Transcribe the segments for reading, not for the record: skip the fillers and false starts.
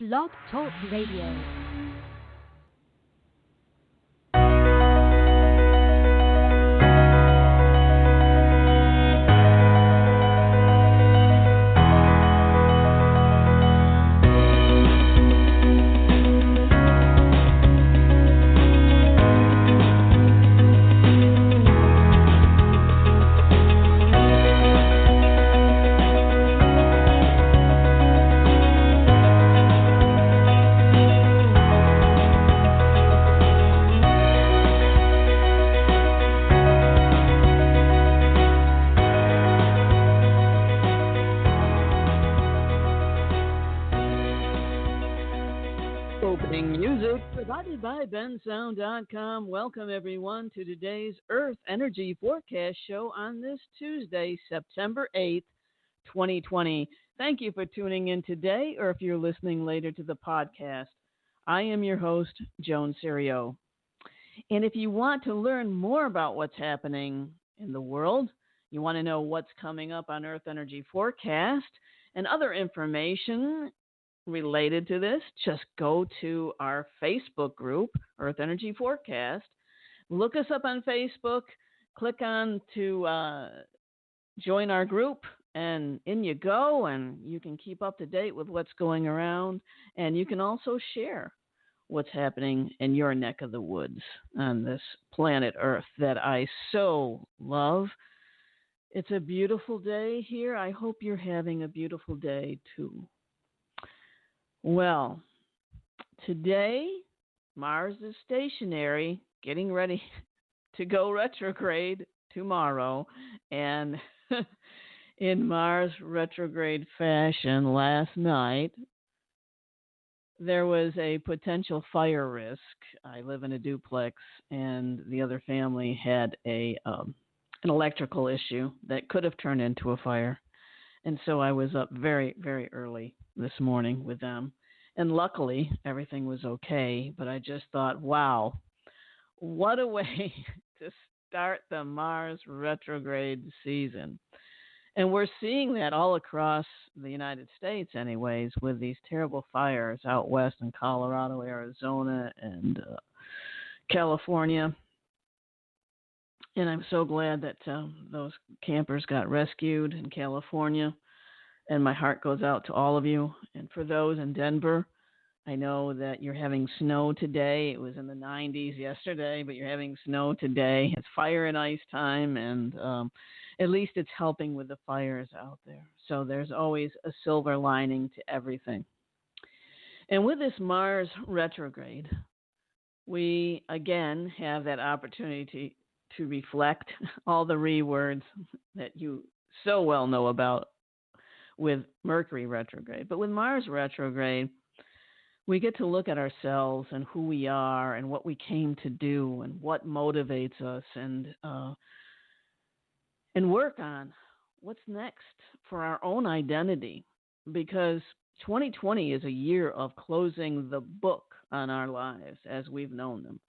Blog Talk Radio. By bensound.com. Welcome everyone to today's Earth Energy Forecast show on this Tuesday, September 8th, 2020. Thank you for tuning in today, or if you're listening later to the podcast. I am your host, Joan Cerio. And if you want to learn more about what's happening in the world, you want to know what's coming up on Earth Energy Forecast and other information related to this, just go to our Facebook group, Earth Energy Forecast. Look us up on Facebook, click on to join our group, and in you go, and you can keep up to date with what's going around, and you can also share what's happening in your neck of the woods on this planet Earth that I so love. It's a beautiful day here. I hope you're having a beautiful day too. Well, today, Mars is stationary, getting ready to go retrograde tomorrow. And in Mars retrograde fashion, last night, there was a potential fire risk. I live in a duplex, and the other family had an electrical issue that could have turned into a fire. And so I was up very, very early this morning with them. And luckily, everything was okay. But I just thought, wow, what a way to start the Mars retrograde season. And we're seeing that all across the United States anyways, with these terrible fires out west in Colorado, Arizona, and California. And I'm so glad that those campers got rescued in California. And my heart goes out to all of you. And for those in Denver, I know that you're having snow today. It was in the 90s yesterday, but you're having snow today. It's fire and ice time, and at least it's helping with the fires out there. So there's always a silver lining to everything. And with this Mars retrograde, we again have that opportunity to reflect all the rewords that you so well know about with Mercury retrograde. But with Mars retrograde, we get to look at ourselves and who we are and what we came to do and what motivates us and work on what's next for our own identity, because 2020 is a year of closing the book on our lives as we've known them.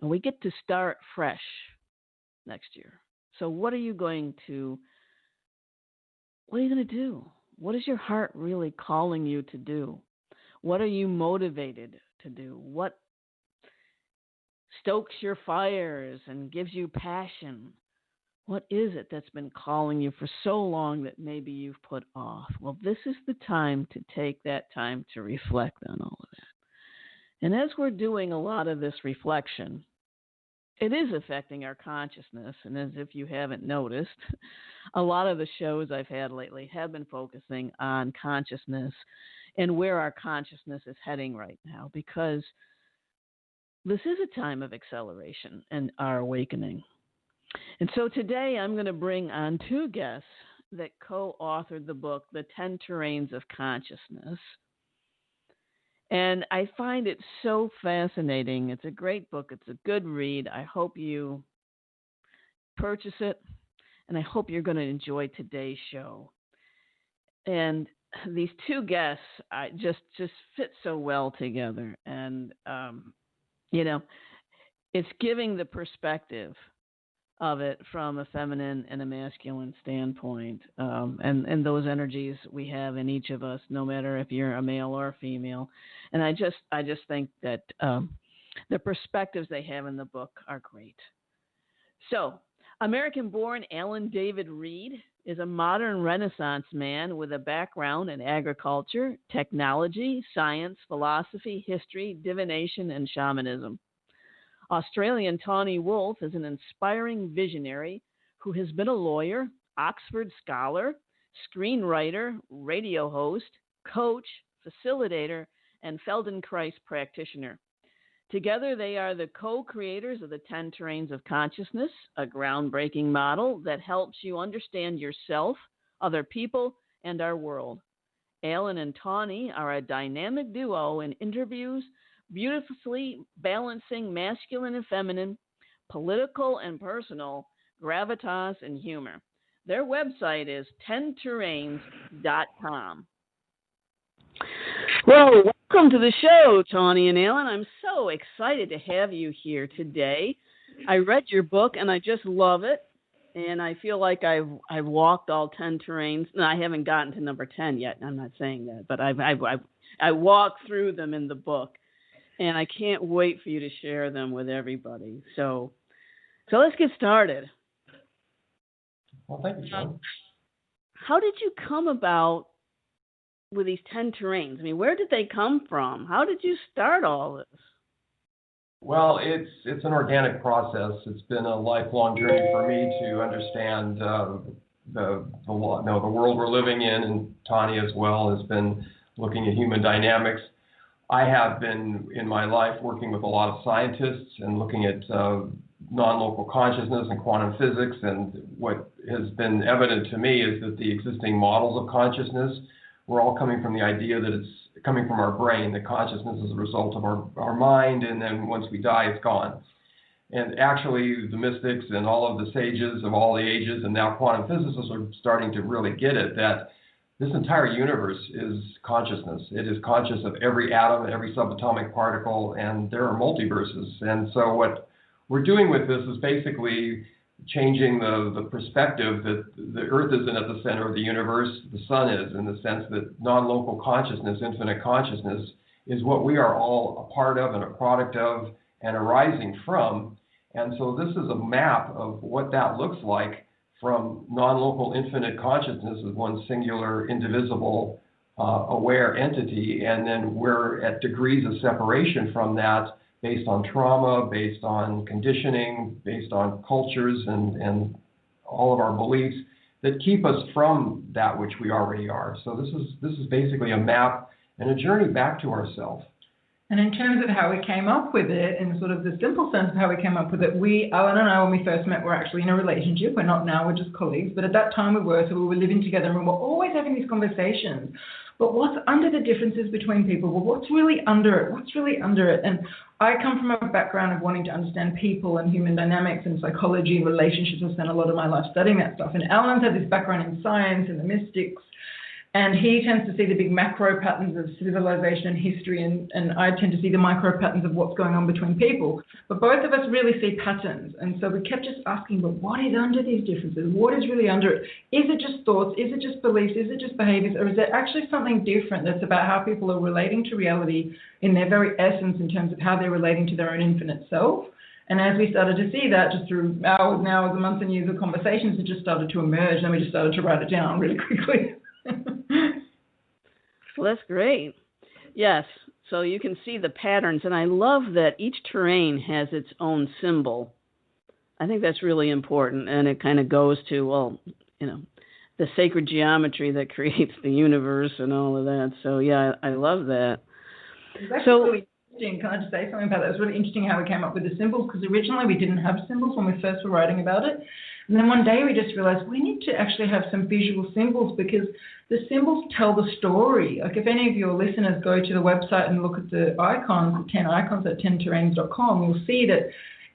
And we get to start fresh next year. So what are you going to do? What is your heart really calling you to do? What are you motivated to do? What stokes your fires and gives you passion? What is it that's been calling you for so long that maybe you've put off? Well, this is the time to take that time to reflect on all of that. And as we're doing a lot of this reflection, it is affecting our consciousness. And as if you haven't noticed, a lot of the shows I've had lately have been focusing on consciousness and where our consciousness is heading right now, because this is a time of acceleration and our awakening. And so today I'm going to bring on two guests that co-authored the book, The 10 Terrains of Consciousness. And I find it so fascinating. It's a great book. It's a good read. I hope you purchase it, and I hope you're going to enjoy today's show. And these two guests just fit so well together. And, it's giving the perspective of it from a feminine and a masculine standpoint, and those energies we have in each of us, no matter if you're a male or a female. And I just think that the perspectives they have in the book are great. So, American-born Alan David Reed is a modern Renaissance man with a background in agriculture, technology, science, philosophy, history, divination, and shamanism. Australian Tawny Wolf is an inspiring visionary who has been a lawyer, Oxford scholar, screenwriter, radio host, coach, facilitator, and Feldenkrais practitioner. Together, they are the co-creators of the 10 Terrains of Consciousness, a groundbreaking model that helps you understand yourself, other people, and our world. Allen and Tahnee are a dynamic duo in interviews, beautifully balancing masculine and feminine, political and personal, gravitas and humor. Their website is 10terrains.com. Well, welcome to the show, Tahnee and Allen. I'm so excited to have you here today. I read your book and I just love it, and I feel like I've walked all 10 terrains. No, I haven't gotten to number 10 yet. I'm not saying that, but I walked through them in the book, and I can't wait for you to share them with everybody. So let's get started. Well, thank you, Joan. How did you come about with these 10 terrains? I mean, where did they come from? How did you start all this? Well, it's an organic process. It's been a lifelong journey for me to understand the world we're living in, and Tahnee as well has been looking at human dynamics. I have been in my life working with a lot of scientists and looking at non-local consciousness and quantum physics, and what has been evident to me is that the existing models of consciousness we're all coming from the idea that it's coming from our brain, that consciousness is a result of our mind, and then once we die, it's gone. And actually, the mystics and all of the sages of all the ages, and now quantum physicists are starting to really get it, that this entire universe is consciousness. It is conscious of every atom, every subatomic particle, and there are multiverses. And so what we're doing with this is basically changing the perspective that the Earth isn't at the center of the universe, the sun is, in the sense that non-local consciousness, infinite consciousness, is what we are all a part of and a product of and arising from. And so this is a map of what that looks like from non-local infinite consciousness as one singular, indivisible, aware entity. And then we're at degrees of separation from that, based on trauma, based on conditioning, based on cultures and all of our beliefs that keep us from that which we already are. So this is basically a map and a journey back to ourselves. And in terms of how we came up with it, in sort of the simple sense of how we came up with it, Alan and I, when we first met, were actually in a relationship. We're not now, we're just colleagues. But at that time we were, so we were living together and we were always having these conversations. But what's under the differences between people? Well, what's really under it? What's really under it? And I come from a background of wanting to understand people and human dynamics and psychology and relationships. I've spent a lot of my life studying that stuff. And Alan's had this background in science and the mystics. And he tends to see the big macro patterns of civilization and history, and I tend to see the micro patterns of what's going on between people. But both of us really see patterns. And so we kept just asking, but what is under these differences? What is really under it? Is it just thoughts? Is it just beliefs? Is it just behaviors? Or is there actually something different that's about how people are relating to reality in their very essence in terms of how they're relating to their own infinite self? And as we started to see that, just through hours and hours and months and years of conversations, it just started to emerge. And then we just started to write it down really quickly. Well, that's great. Yes, so you can see the patterns, and I love that each terrain has its own symbol. I think that's really important, and it kind of goes to, the sacred geometry that creates the universe and all of that. So, yeah, I love that. It's actually really interesting. Can I just say something about that? It's really interesting how we came up with the symbols, because originally we didn't have symbols when we first were writing about it. And then one day we just realized we need to actually have some visual symbols, because the symbols tell the story. Like if any of your listeners go to the website and look at the icons, the 10 icons at 10terrains.com, you'll see that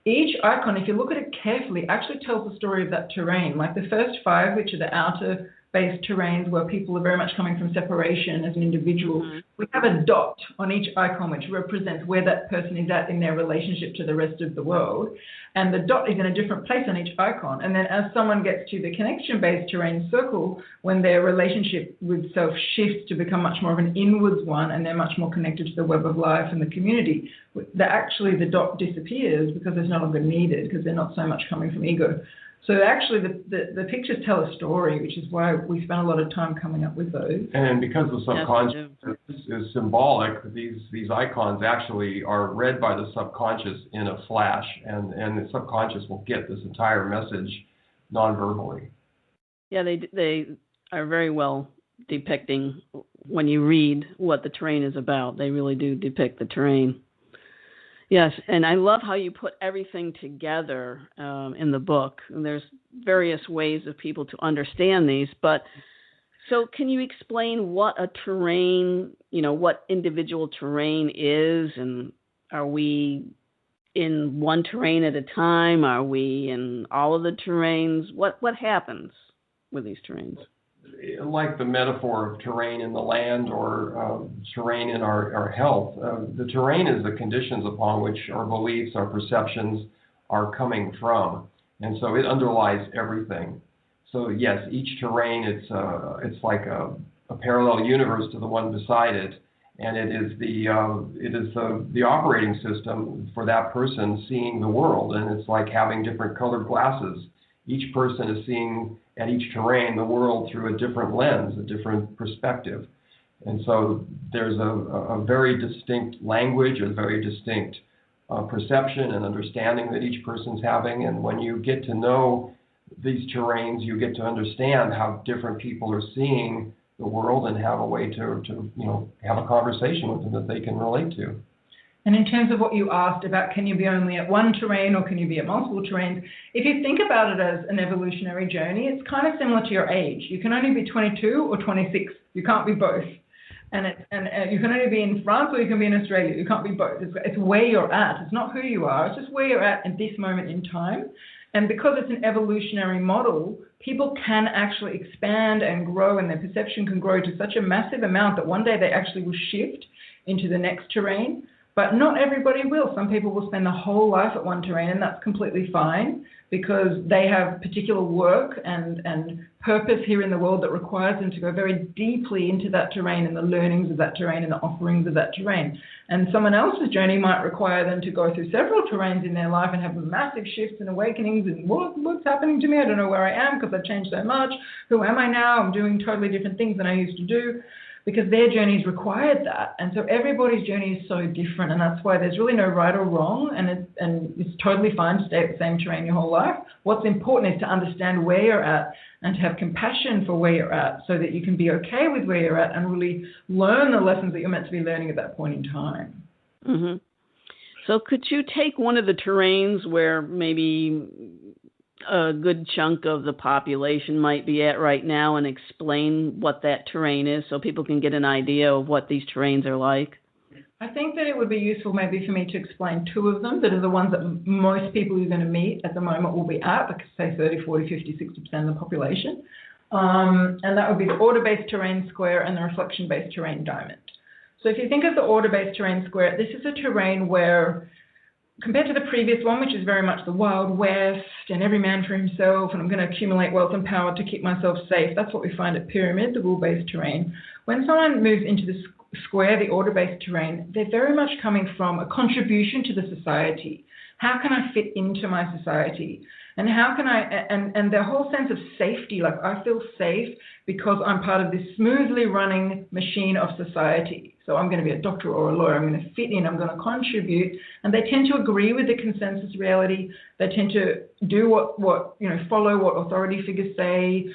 each icon, if you look at it carefully, actually tells the story of that terrain. Like the first 5, which are the outer reflection-based terrains where people are very much coming from separation as an individual, we have a dot on each icon which represents where that person is at in their relationship to the rest of the world. And the dot is in a different place on each icon. And then as someone gets to the connection-based terrain circle, when their relationship with self shifts to become much more of an inwards one, and they're much more connected to the web of life and the community, actually the dot disappears because it's no longer needed, because they're not so much coming from ego. So actually the pictures tell a story, which is why we spend a lot of time coming up with those. And because the subconscious is symbolic, these icons actually are read by the subconscious in a flash, and the subconscious will get this entire message non-verbally. Yeah, they are very well depicting when you read what the terrain is about. They really do depict the terrain. Yes, and I love how you put everything together in the book. And there's various ways of people to understand these, but so can you explain what a terrain, what individual terrain is, and are we in one terrain at a time? Are we in all of the terrains? What happens with these terrains? Like the metaphor of terrain in the land or terrain in our health, the terrain is the conditions upon which our beliefs, our perceptions are coming from. And so it underlies everything. So yes, each terrain, it's like a parallel universe to the one beside it. And it is the operating system for that person seeing the world. And it's like having different colored glasses. Each person is seeing at each terrain the world through a different lens, a different perspective. And so there's a very distinct language, a very distinct perception and understanding that each person's having. And when you get to know these terrains, you get to understand how different people are seeing the world and have a way to have a conversation with them that they can relate to. And in terms of what you asked about, can you be only at one terrain or can you be at multiple terrains? If you think about it as an evolutionary journey, it's kind of similar to your age. You can only be 22 or 26. You can't be both. And you can only be in France or you can be in Australia. You can't be both. It's where you're at. It's not who you are. It's just where you're at this moment in time. And because it's an evolutionary model, people can actually expand and grow, and their perception can grow to such a massive amount that one day they actually will shift into the next terrain. But not everybody will. Some people will spend their whole life at one terrain, and that's completely fine because they have particular work and purpose here in the world that requires them to go very deeply into that terrain and the learnings of that terrain and the offerings of that terrain. And someone else's journey might require them to go through several terrains in their life and have massive shifts and awakenings and what's happening to me? I don't know where I am because I've changed so much. Who am I now? I'm doing totally different things than I used to do, because their journeys required that. And so everybody's journey is so different, and that's why there's really no right or wrong, and it's totally fine to stay at the same terrain your whole life. What's important is to understand where you're at and to have compassion for where you're at so that you can be okay with where you're at and really learn the lessons that you're meant to be learning at that point in time. Mm-hmm. So could you take one of the terrains where maybe a good chunk of the population might be at right now and explain what that terrain is so people can get an idea of what these terrains are like? I think that it would be useful maybe for me to explain two of them that are the ones that most people you're going to meet at the moment will be at, like say 30, 40, 50, 60% of the population. And that would be the order-based terrain square and the reflection-based terrain diamond. So if you think of the order-based terrain square, this is a terrain where, compared to the previous one, which is very much the Wild West and every man for himself, and I'm going to accumulate wealth and power to keep myself safe, that's what we find at Pyramid, the rule-based terrain. When someone moves into the square, the order-based terrain, they're very much coming from a contribution to the society. How can I fit into my society? And how can I, and their whole sense of safety, like I feel safe because I'm part of this smoothly running machine of society. So I'm going to be a doctor or a lawyer. I'm going to fit in. I'm going to contribute. And they tend to agree with the consensus reality. They tend to do follow what authority figures say,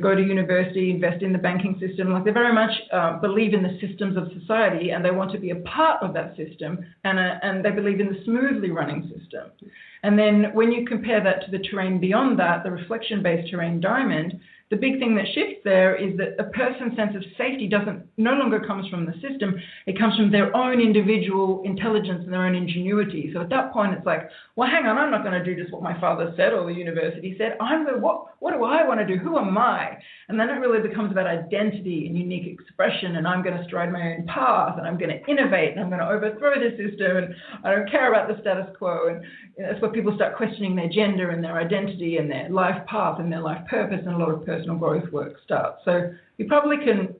go to university, invest in the banking system. Like they very much believe in the systems of society, and they want to be a part of that system, and they believe in the smoothly running system. And then when you compare that to the terrain beyond that, the reflection-based terrain diamond, the big thing that shifts there is that a person's sense of safety no longer comes from the system. It comes from their own individual intelligence and their own ingenuity. So at that point, it's like, well, hang on, I'm not going to do just what my father said or the university said. What do I want to do? Who am I? And then it really becomes about identity and unique expression, and I'm going to stride my own path, and I'm going to innovate, and I'm going to overthrow the system, and I don't care about the status quo. And that's where people start questioning their gender and their identity and their life path and their life purpose, and a lot of personal growth work starts. So you probably can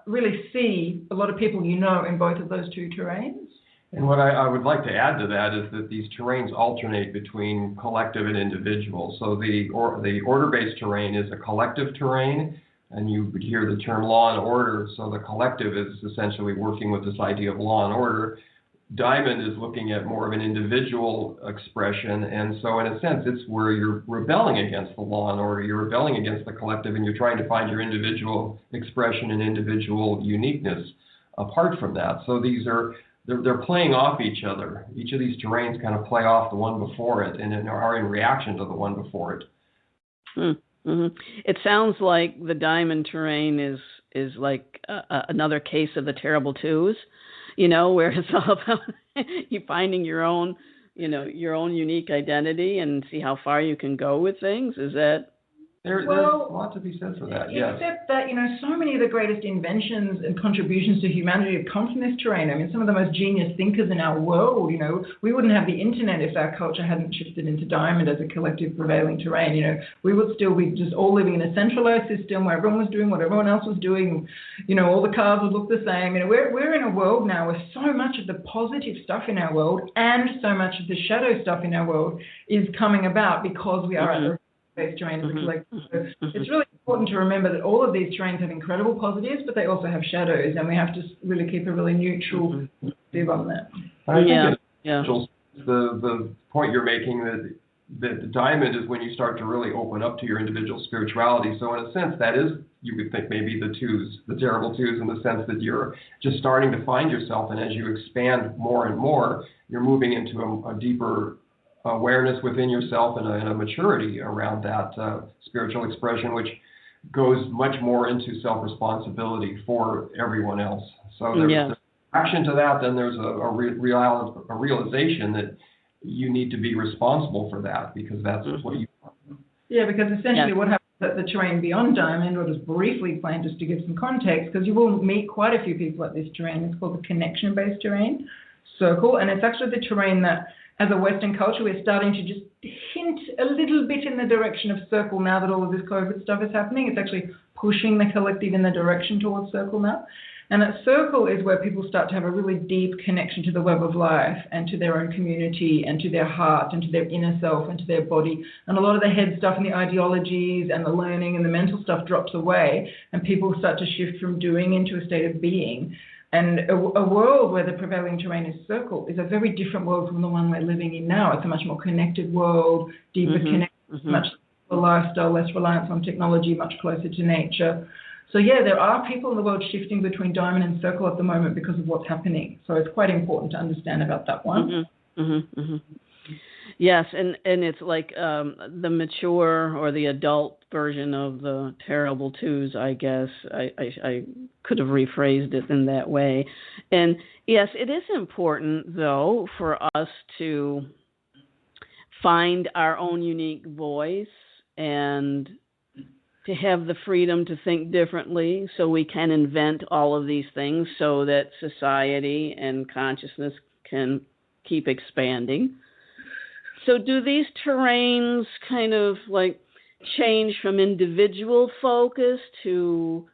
really see a lot of people in both of those two terrains. And what I would like to add to that is that these terrains alternate between collective and individual. So the order-based terrain is a collective terrain, and you would hear the term law and order. So the collective is essentially working with this idea of law and order. Diamond is looking at more of an individual expression, and so in a sense, it's where you're rebelling against the law and order. You're rebelling against the collective, and you're trying to find your individual expression and individual uniqueness apart from that. So they're playing off each other. Each of these terrains kind of play off the one before it, and are in reaction to the one before it. Mm-hmm. It sounds like the diamond terrain is like another case of the terrible twos. Where it's all about you finding your own unique identity and see how far you can go with things. Is that? There's a lot to be said for that, yes. Except that, so many of the greatest inventions and contributions to humanity have come from this terrain. I mean, some of the most genius thinkers in our world, we wouldn't have the internet if our culture hadn't shifted into diamond as a collective prevailing terrain. We would still be just all living in a centralized system where everyone was doing what everyone else was doing. All the cars would look the same. We're in a world now where so much of the positive stuff in our world and so much of the shadow stuff in our world is coming about because we are at the based terrain as a collective. So it's really important to remember that all of these terrains have incredible positives, but they also have shadows, and we have to really keep a really neutral view on that. I think the point you're making that the diamond is when you start to really open up to your individual spirituality. So in a sense, that is, you would think, maybe the twos, the terrible twos, in the sense that you're just starting to find yourself, and as you expand more and more, you're moving into a deeper awareness within yourself and a maturity around that spiritual expression, which goes much more into self-responsibility for everyone else. So there's action to that, then there's a realization that you need to be responsible for that, because that's what you want. Yeah, because essentially what happens at the terrain beyond diamond, or just briefly explain, just to give some context, because you will meet quite a few people at this terrain. It's called the connection-based terrain, circle, and it's actually the terrain that, as a Western culture, we're starting to just hint a little bit in the direction of circle now that all of this COVID stuff is happening. It's actually pushing the collective in the direction towards circle now. And that circle is where people start to have a really deep connection to the web of life and to their own community and to their heart and to their inner self and to their body. And a lot of the head stuff and the ideologies and the learning and the mental stuff drops away, and people start to shift from doing into a state of being. And a world where the prevailing terrain is circle is a very different world from the one we're living in now. It's a much more connected world, deeper connection, much more lifestyle, less reliance on technology, much closer to nature. So there are people in the world shifting between diamond and circle at the moment because of what's happening. So it's quite important to understand about that one. Yes, and it's like the mature or the adult version of the terrible twos, I guess. I could have rephrased it in that way. And yes, it is important, though, for us to find our own unique voice and to have the freedom to think differently, so we can invent all of these things so that society and consciousness can keep expanding. So do these terrains kind of like change from individual focus to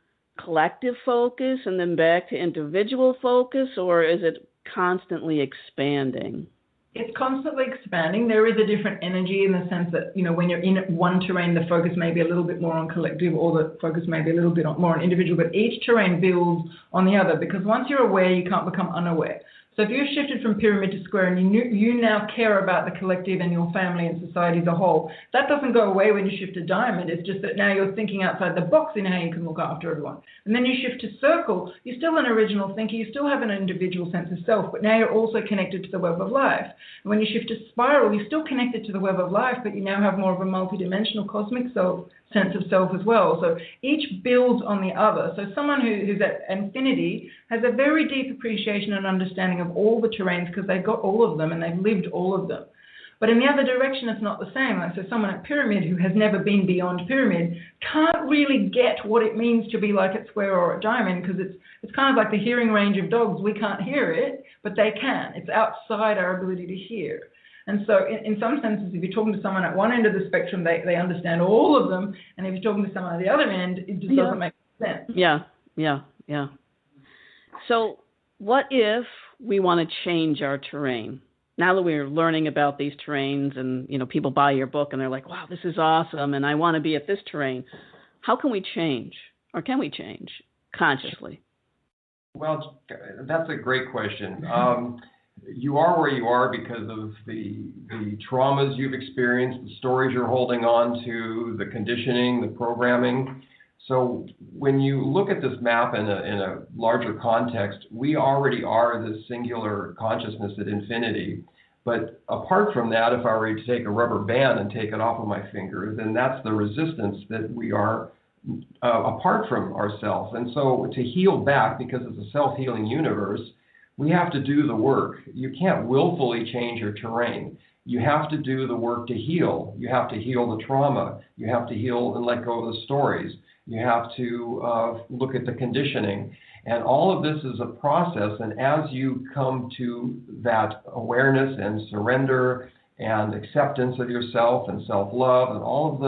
collective focus and then back to individual focus, or is it constantly expanding? It's constantly expanding. There is a different energy in the sense that, when you're in one terrain, the focus may be a little bit more on collective, or the focus may be a little bit more on individual, but each terrain builds on the other, because once you're aware, you can't become unaware. So if you've shifted from pyramid to square and you now care about the collective and your family and society as a whole, that doesn't go away when you shift to diamond. It's just that now you're thinking outside the box in how you can look after everyone. And then you shift to circle, you're still an original thinker, you still have an individual sense of self, but now you're also connected to the web of life. And when you shift to spiral, you're still connected to the web of life, but you now have more of a multidimensional cosmic self sense of self as well. So each builds on the other. So someone who's at infinity has a very deep appreciation and understanding of all the terrains because they've got all of them and they've lived all of them. But in the other direction, it's not the same. Like, so someone at pyramid who has never been beyond pyramid can't really get what it means to be like at square or at diamond, because it's kind of like the hearing range of dogs. We can't hear it, but they can. It's outside our ability to hear. And so in some senses, if you're talking to someone at one end of the spectrum, they understand all of them. And if you're talking to someone at the other end, it just doesn't make sense. Yeah. So what if we want to change our terrain? Now that we're learning about these terrains and, people buy your book and they're like, wow, this is awesome, and I want to be at this terrain. How can we change, or can we change consciously? Well, that's a great question. You are where you are because of the traumas you've experienced, the stories you're holding on to, the conditioning, the programming. So when you look at this map in a larger context, we already are this singular consciousness at infinity. But apart from that, if I were to take a rubber band and take it off of my finger, then that's the resistance that we are apart from ourselves. And so to heal back, because it's a self-healing universe, we have to do the work. You can't willfully change your terrain. You have to do the work to heal. You have to heal the trauma. You have to heal and let go of the stories. You have to look at the conditioning. And all of this is a process. And as you come to that awareness and surrender and acceptance of yourself and self-love and all of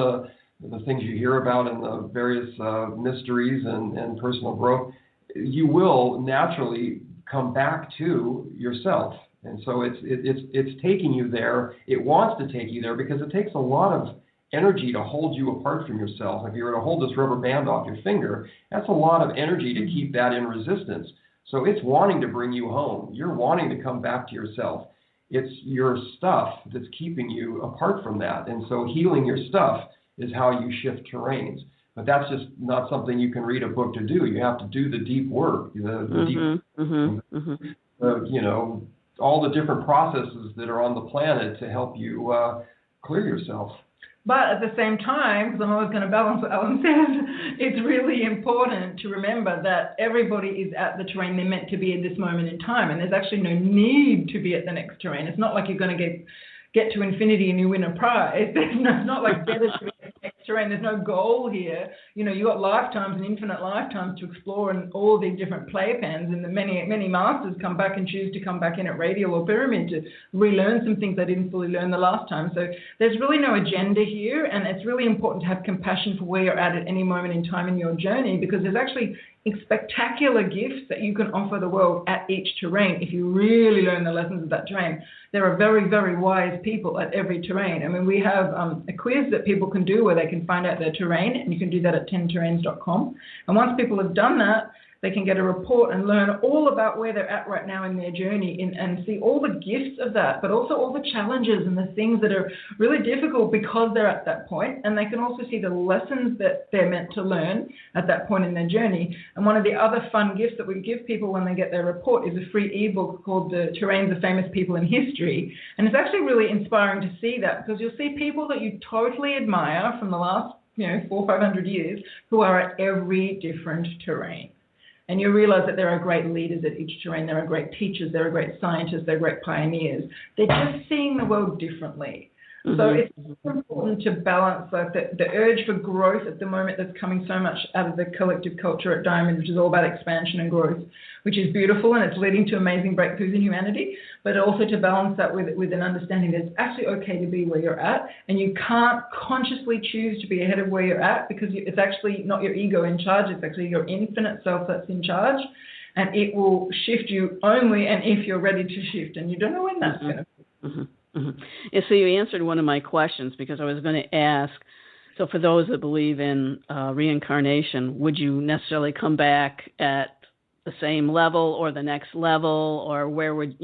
the things you hear about in the various mysteries and personal growth, you will naturally come back to yourself. And so it's taking you there. It wants to take you there because it takes a lot of energy to hold you apart from yourself. If you were to hold this rubber band off your finger, that's a lot of energy to keep that in resistance. So it's wanting to bring you home. You're wanting to come back to yourself. It's your stuff that's keeping you apart from that. And so healing your stuff is how you shift terrains. But that's just not something you can read a book to do. You have to do the deep work, all the different processes that are on the planet to help you clear yourself. But at the same time, because I'm always going to balance what Alan says, it's really important to remember that everybody is at the terrain they're meant to be at this moment in time. And there's actually no need to be at the next terrain. It's not like you're going to get to infinity and you win a prize. It's not like better to be at the next terrain. There's no goal here. You got lifetimes and infinite lifetimes to explore in all these different playpens, and the many masters come back and choose to come back in at radial or pyramid to relearn some things they didn't fully learn the last time. So there's really no agenda here, and it's really important to have compassion for where you're at any moment in time in your journey, because there's actually spectacular gifts that you can offer the world at each terrain if you really learn the lessons of that terrain. There are very, very wise people at every terrain. I mean, we have a quiz that people can do where they can find out their terrain, and you can do that at 10terrains.com. And once people have done that, they can get a report and learn all about where they're at right now in their journey and see all the gifts of that, but also all the challenges and the things that are really difficult because they're at that point. And they can also see the lessons that they're meant to learn at that point in their journey. And one of the other fun gifts that we give people when they get their report is a free ebook called The Terrains of Famous People in History. And it's actually really inspiring to see that, because you'll see people that you totally admire from the last 400 or 500 years who are at every different terrain. And you realize that there are great leaders at each terrain. There are great teachers. There are great scientists. There are great pioneers. They're just seeing the world differently. Mm-hmm. So it's important to balance the urge for growth at the moment that's coming so much out of the collective culture at Diamond, which is all about expansion and growth, which is beautiful, and it's leading to amazing breakthroughs in humanity, but also to balance that with an understanding that it's actually okay to be where you're at, and you can't consciously choose to be ahead of where you're at, because it's actually not your ego in charge, it's actually your infinite self that's in charge, and it will shift you only and if you're ready to shift, and you don't know when that's going to be. Mm-hmm. Mm-hmm. Yeah, so you answered one of my questions, because I was going to ask, so for those that believe in reincarnation, would you necessarily come back at the same level or the next level, or where would, is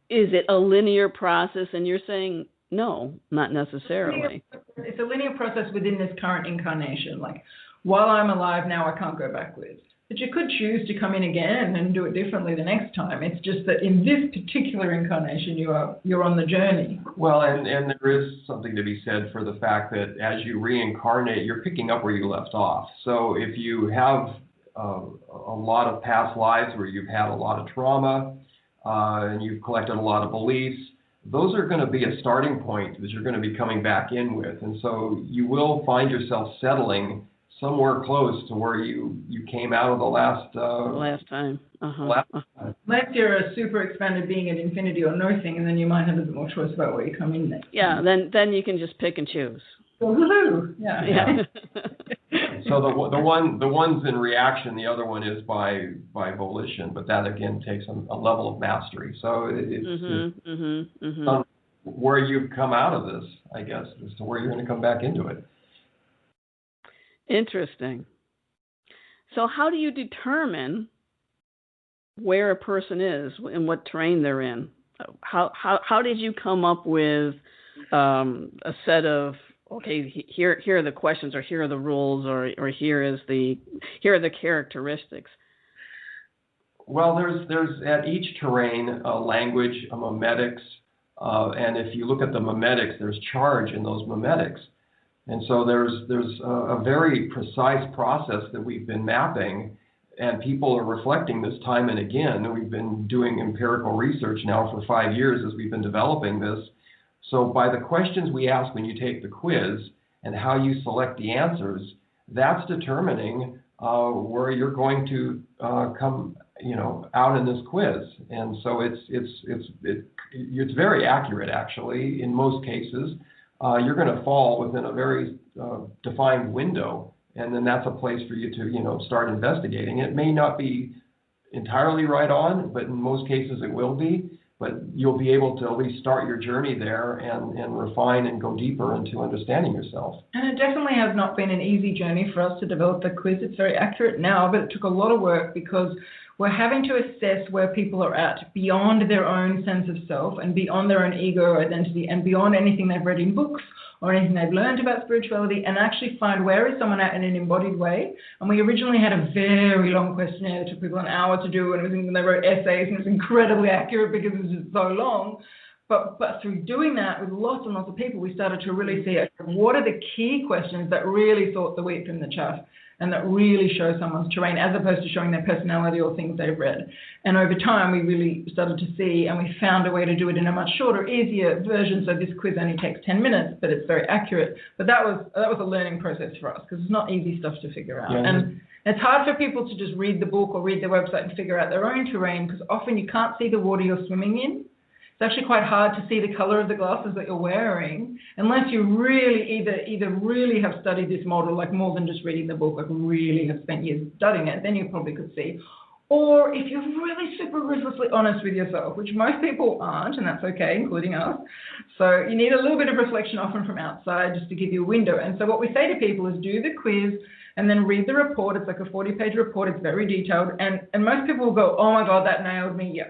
it a linear process? And you're saying, no, not necessarily. It's a linear process within this current incarnation. Like, while I'm alive now, I can't go backwards. that you could choose to come in again and do it differently the next time. It's just that in this particular incarnation, you're on the journey. Well, and there is something to be said for the fact that as you reincarnate, you're picking up where you left off. So if you have a lot of past lives where you've had a lot of trauma and you've collected a lot of beliefs, those are going to be a starting point that you're going to be coming back in with. And so you will find yourself settling somewhere close to where you came out of the last time. Unless you're a super expanded being at infinity or nothing, and then you might have a bit more choice about where you come in next. Yeah, then you can just pick and choose. Woohoo! Yeah. So the one's in reaction, the other one is by volition, but that again takes a level of mastery. So it's where you've come out of this, I guess, as to where you're going to come back into it. Interesting. So how do you determine where a person is and what terrain they're in? How did you come up with a set of, okay, here are the questions, or here are the rules, or here are the characteristics? Well, there's at each terrain a language, a memetics, and if you look at the memetics, there's charge in those memetics. And so there's a very precise process that we've been mapping, and people are reflecting this time and again. And we've been doing empirical research now for 5 years as we've been developing this. So by the questions we ask when you take the quiz and how you select the answers, that's determining where you're going to come, out in this quiz. And so it's very accurate, actually, in most cases. You're going to fall within a very defined window, and then that's a place for you to, start investigating. It may not be entirely right on, but in most cases it will be. But you'll be able to at least start your journey there and refine and go deeper into understanding yourself. And it definitely has not been an easy journey for us to develop the quiz. It's very accurate now, but it took a lot of work because we're having to assess where people are at beyond their own sense of self and beyond their own ego identity and beyond anything they've read in books or anything they've learned about spirituality, and actually find where is someone at in an embodied way. And we originally had a very long questionnaire that took people an hour to do, and they wrote essays, and it was incredibly accurate because it was just so long. But through doing that with lots and lots of people, we started to really see what are the key questions that really sort the wheat from the chaff and that really show someone's terrain, as opposed to showing their personality or things they've read. And over time, we really started to see, and we found a way to do it in a much shorter, easier version. So this quiz only takes 10 minutes, but it's very accurate. But that was a learning process for us, because it's not easy stuff to figure out. Yeah. And it's hard for people to just read the book or read the website and figure out their own terrain, because often you can't see the water you're swimming in. It's actually quite hard to see the color of the glasses that you're wearing unless you really either really have studied this model, like more than just reading the book, like really have spent years studying it, then you probably could see. Or if you're really super ruthlessly honest with yourself, which most people aren't, and that's okay, including us. So you need a little bit of reflection often from outside just to give you a window. And so what we say to people is do the quiz and then read the report. It's like a 40-page report. It's very detailed. And most people will go, oh my God, that nailed me. Yeah.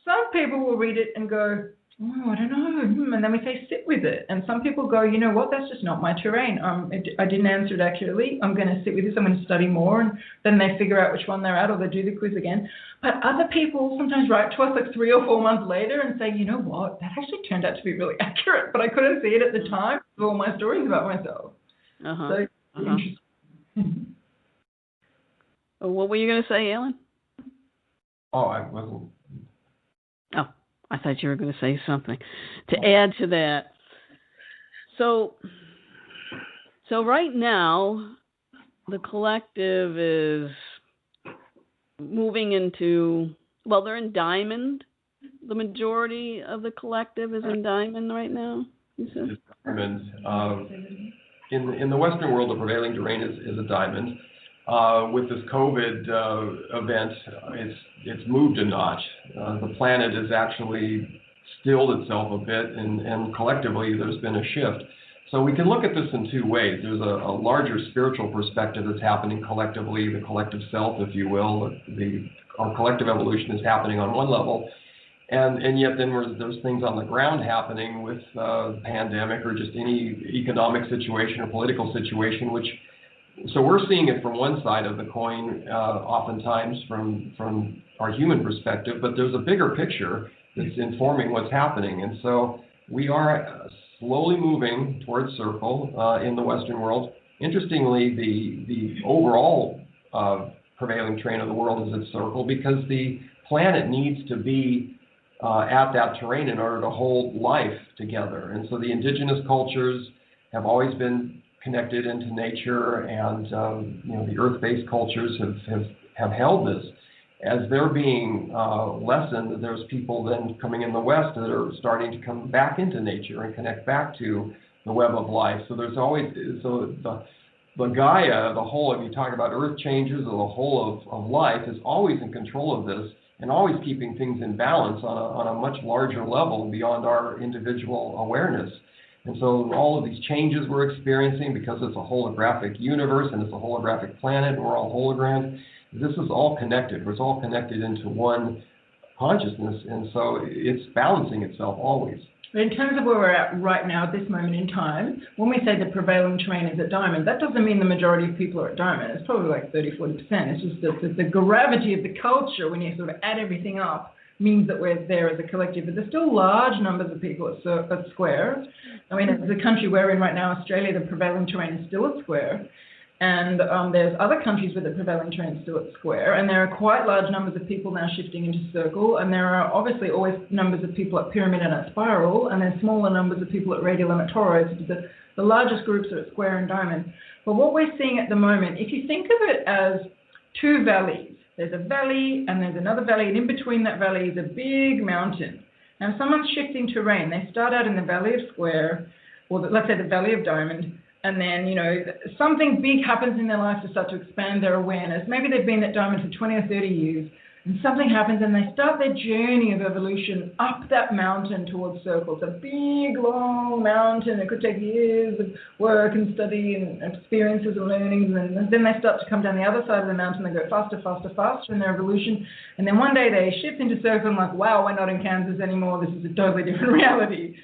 Some people will read it and go, oh, I don't know. And then we say, sit with it. And some people go, you know what, that's just not my terrain. I didn't answer it accurately. I'm going to sit with this. I'm going to study more. And then they figure out which one they're at, or they do the quiz again. But other people sometimes write to us like 3 or 4 months later and say, you know what, that actually turned out to be really accurate, but I couldn't see it at the time with all my stories about myself. So interesting. What were you going to say, Allen? Oh, I wasn't. Oh, I thought you were going to say something to add to that. So right now, the collective is moving into, well, they're in Diamond. The majority of the collective is in Diamond right now, you said? It's Diamond. In the Western world, the prevailing terrain is a Diamond. With this COVID event, it's moved a notch. The planet has actually stilled itself a bit, and collectively there's been a shift. So we can look at this in 2 ways. There's a larger spiritual perspective that's happening collectively, the collective self, if you will. Our collective evolution is happening on one level, and yet then there's things on the ground happening with the pandemic or just any economic situation or political situation, which So we're seeing it from one side of the coin, oftentimes from our human perspective, but there's a bigger picture that's informing what's happening. And so we are slowly moving towards circle in the Western world. Interestingly, the overall prevailing trend of the world is at circle because the planet needs to be at that terrain in order to hold life together. And so the indigenous cultures have always been connected into nature, and the earth-based cultures have held this. As they're being lessened, there's people then coming in the West that are starting to come back into nature and connect back to the web of life. So there's always the Gaia, the whole, if you talk about earth changes or the whole of life, is always in control of this and always keeping things in balance on a much larger level beyond our individual awareness. And so all of these changes we're experiencing, because it's a holographic universe and it's a holographic planet, and we're all holograms, this is all connected. It's all connected into one consciousness, and so it's balancing itself always. But in terms of where we're at right now at this moment in time, when we say the prevailing terrain is at diamond, that doesn't mean the majority of people are at diamond. It's probably like 30-40%. It's just that the gravity of the culture, when you sort of add everything up, means that we're there as a collective. But there's still large numbers of people at square. I mean, as the country we're in right now, Australia, the prevailing terrain is still at square. And there's other countries where the prevailing terrain is still at square. And there are quite large numbers of people now shifting into circle. And there are obviously always numbers of people at pyramid and at spiral. And there's smaller numbers of people at radial and at toroid. So the largest groups are at square and diamond. But what we're seeing at the moment, if you think of it as two valleys, there's a valley and there's another valley. And in between that valley is a big mountain. Now, if someone's shifting terrain, they start out in the valley of square, or let's say the valley of diamond. And then, something big happens in their life to start to expand their awareness. Maybe they've been at diamond for 20 or 30 years, and something happens and they start their journey of evolution up that mountain towards circle. It's a big, long mountain. It could take years of work and study and experiences and learnings. And then they start to come down the other side of the mountain. They go faster, faster, faster in their evolution. And then one day they shift into circle and like, wow, we're not in Kansas anymore. This is a totally different reality.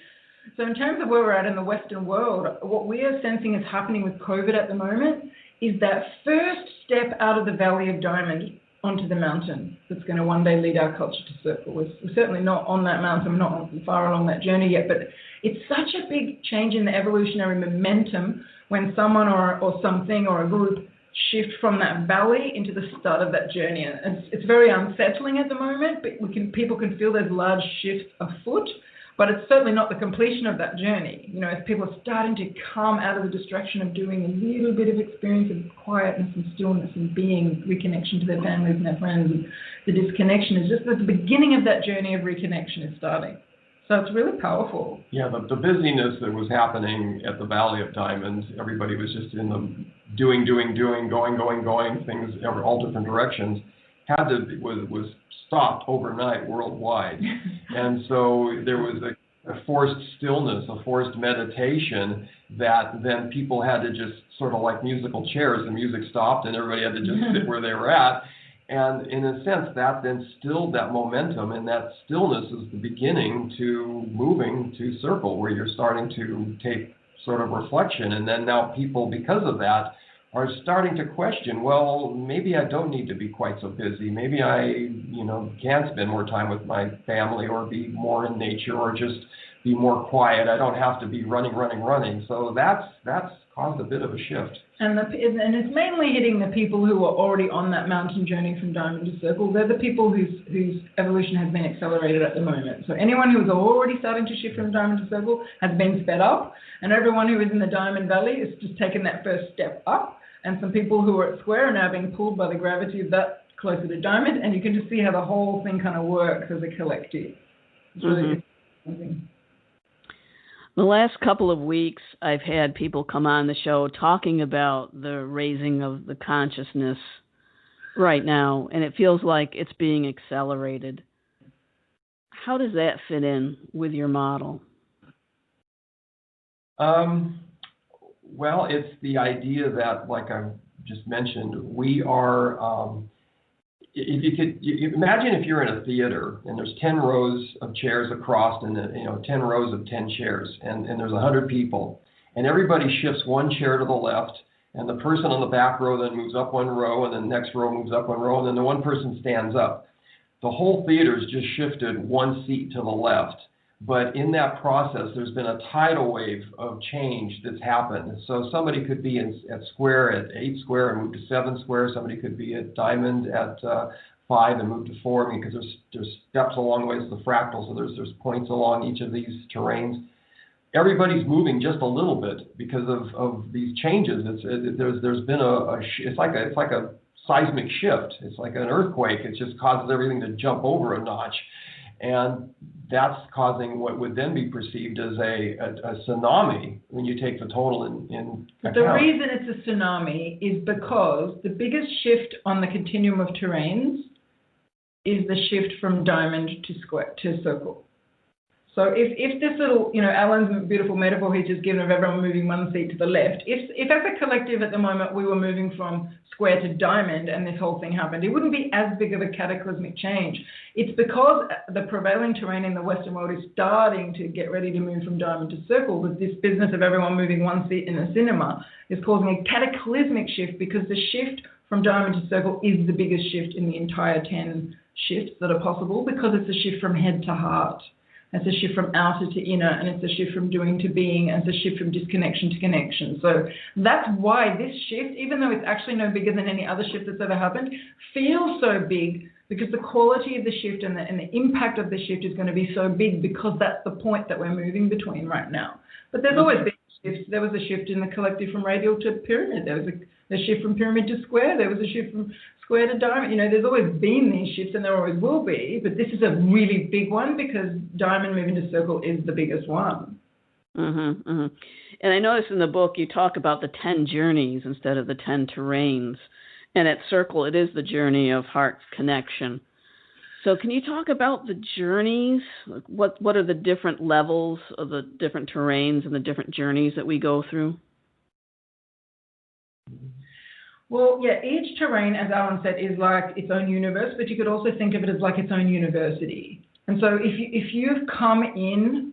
So in terms of where we're at in the Western world, what we are sensing is happening with COVID at the moment is that first step out of the valley of diamond onto the mountain that's going to one day lead our culture to circle. We're certainly not on that mountain, we're not far along that journey yet, but it's such a big change in the evolutionary momentum when someone or something or a group shift from that valley into the start of that journey. And it's very unsettling at the moment, but people can feel there's large shifts afoot. But it's certainly not the completion of that journey. As people are starting to come out of the distraction of doing a little bit of experience of quietness and stillness and being, reconnection to their families and their friends, and the disconnection is just at the beginning of that journey of reconnection is starting. So it's really powerful. Yeah, the busyness that was happening at the Valley of Diamonds, everybody was just in the doing, going, things all different directions, was stopped overnight worldwide. And so there was a forced stillness, a forced meditation that then people had to just sort of like musical chairs. The music stopped and everybody had to just sit where they were at. And in a sense, that then stilled that momentum, and that stillness is the beginning to moving to circle, where you're starting to take sort of reflection. And then now people, because of that, are starting to question, well, maybe I don't need to be quite so busy. Maybe I, can spend more time with my family or be more in nature or just be more quiet. I don't have to be running. So that's caused a bit of a shift. And it's mainly hitting the people who are already on that mountain journey from diamond to circle. They're the people whose evolution has been accelerated at the moment. So anyone who is already starting to shift from diamond to circle has been sped up, and everyone who is in the diamond valley is just taken that first step up. And some people who are at square are now being pulled by the gravity of that closer to diamond, and you can just see how the whole thing kind of works as a collective. It's really interesting. The last couple of weeks, I've had people come on the show talking about the raising of the consciousness right now, and it feels like it's being accelerated. How does that fit in with your model? Well, it's the idea that, like I just mentioned, we are, imagine if you're in a theater and there's 10 rows of chairs across and 10 rows of 10 chairs and there's 100 people, and everybody shifts one chair to the left And the person on the back row then moves up one row, and then the next row moves up one row, and then the one person stands up. The whole theater's just shifted one seat to the left. But in that process, there's been a tidal wave of change that's happened. So somebody could be at square at 8 square and move to 7 square. Somebody could be at diamond at 5 and move to 4. I mean, because there's steps along the way, it's the fractal, so there's points along each of these terrains. Everybody's moving just a little bit because of these changes. There's been it's like a seismic shift. It's like an earthquake. It just causes everything to jump over a notch, and that's causing what would then be perceived as a tsunami when you take the total in account. The reason it's a tsunami is because the biggest shift on the continuum of terrains is the shift from diamond to circle. So if this little, Alan's beautiful metaphor he's just given of everyone moving one seat to the left, if as a collective at the moment we were moving from square to diamond and this whole thing happened, it wouldn't be as big of a cataclysmic change. It's because the prevailing terrain in the Western world is starting to get ready to move from diamond to circle, that this business of everyone moving one seat in a cinema is causing a cataclysmic shift, because the shift from diamond to circle is the biggest shift in the entire 10 shifts that are possible, because it's a shift from head to heart. It's a shift from outer to inner, and it's a shift from doing to being, and it's a shift from disconnection to connection. So that's why this shift, even though it's actually no bigger than any other shift that's ever happened, feels so big, because the quality of the shift and the impact of the shift is going to be so big, because that's the point that we're moving between right now. But there's always been shifts. There was a shift in the collective from radial to pyramid. There was a shift from pyramid to square. There was a shift from square to diamond. There's always been these shifts, and there always will be, but this is a really big one, because diamond moving to circle is the biggest one. Mm-hmm, mm-hmm. And I noticed in the book you talk about the 10 journeys instead of the 10 terrains. And at circle, it is the journey of heart connection. So can you talk about the journeys? What are the different levels of the different terrains and the different journeys that we go through? Well, yeah, each terrain, as Alan said, is like its own universe, but you could also think of it as like its own university. And so if you've come in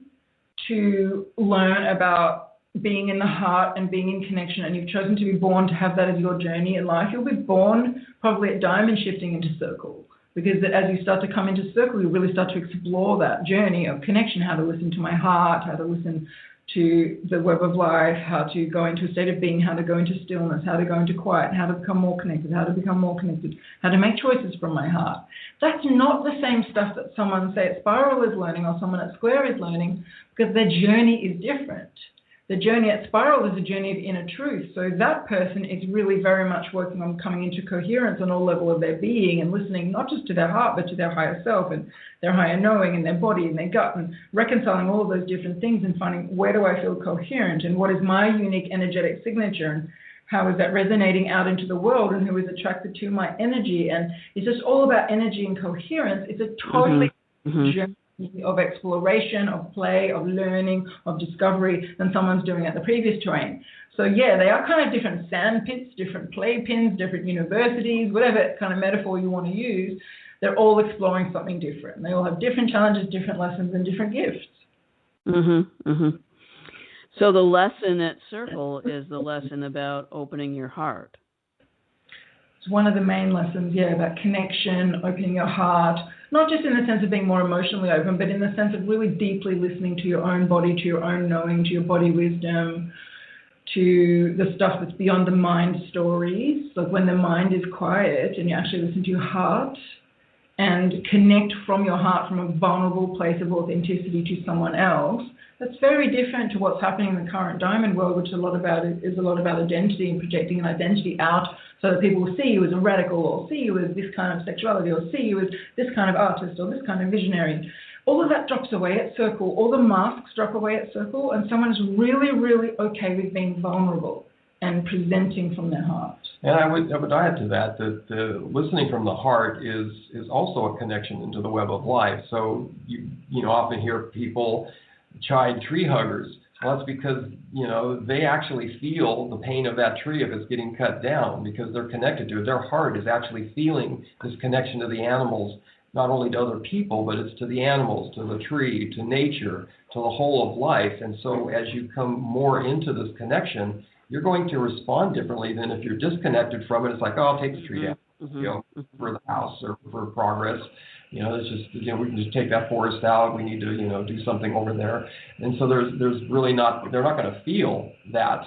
to learn about being in the heart and being in connection, and you've chosen to be born to have that as your journey in life, you'll be born probably at diamond shifting into circle. Because as you start to come into circle, you really start to explore that journey of connection, how to listen to my heart, how to listen to the web of life, how to go into a state of being, how to go into stillness, how to go into quiet, how to become more connected, how to make choices from my heart. That's not the same stuff that someone, say, at Spiral is learning, or someone at Square is learning, because their journey is different. The journey at Spiral is a journey of inner truth. So that person is really very much working on coming into coherence on all levels of their being, and listening not just to their heart, but to their higher self and their higher knowing and their body and their gut, and reconciling all of those different things and finding, where do I feel coherent, and what is my unique energetic signature, and how is that resonating out into the world, and who is attracted to my energy. And it's just all about energy and coherence. It's a totally journey of exploration, of play, of learning, of discovery than someone's doing at the previous terrain. So yeah, they are kind of different sand pits, different play pins, different universities, whatever kind of metaphor you want to use. They're all exploring something different. They all have different challenges, different lessons, and different gifts. So the lesson at Circle is the lesson about opening your heart. It's one of the main lessons, about connection, opening your heart, not just in the sense of being more emotionally open, but in the sense of really deeply listening to your own body, to your own knowing, to your body wisdom, to the stuff that's beyond the mind stories. Like when the mind is quiet and you actually listen to your heart and connect from your heart, from a vulnerable place of authenticity to someone else, that's very different to what's happening in the current diamond world, which is a lot about identity and projecting an identity out so that people will see you as a radical, or see you as this kind of sexuality, or see you as this kind of artist, or this kind of visionary. All of that drops away at Circle. All the masks drop away at Circle, and someone's really, really okay with being vulnerable and presenting from their heart. And I would add to that the listening from the heart is also a connection into the web of life. So you often hear people chide tree huggers. Well, that's because, they actually feel the pain of that tree if it's getting cut down, because they're connected to it. Their heart is actually feeling this connection to the animals, not only to other people, but it's to the animals, to the tree, to nature, to the whole of life. And so as you come more into this connection, you're going to respond differently than if you're disconnected from it. It's like, oh, I'll take the tree down, for the house or for progress. It's just, we can just take that forest out. We need to, do something over there. And so there's really they're not going to feel that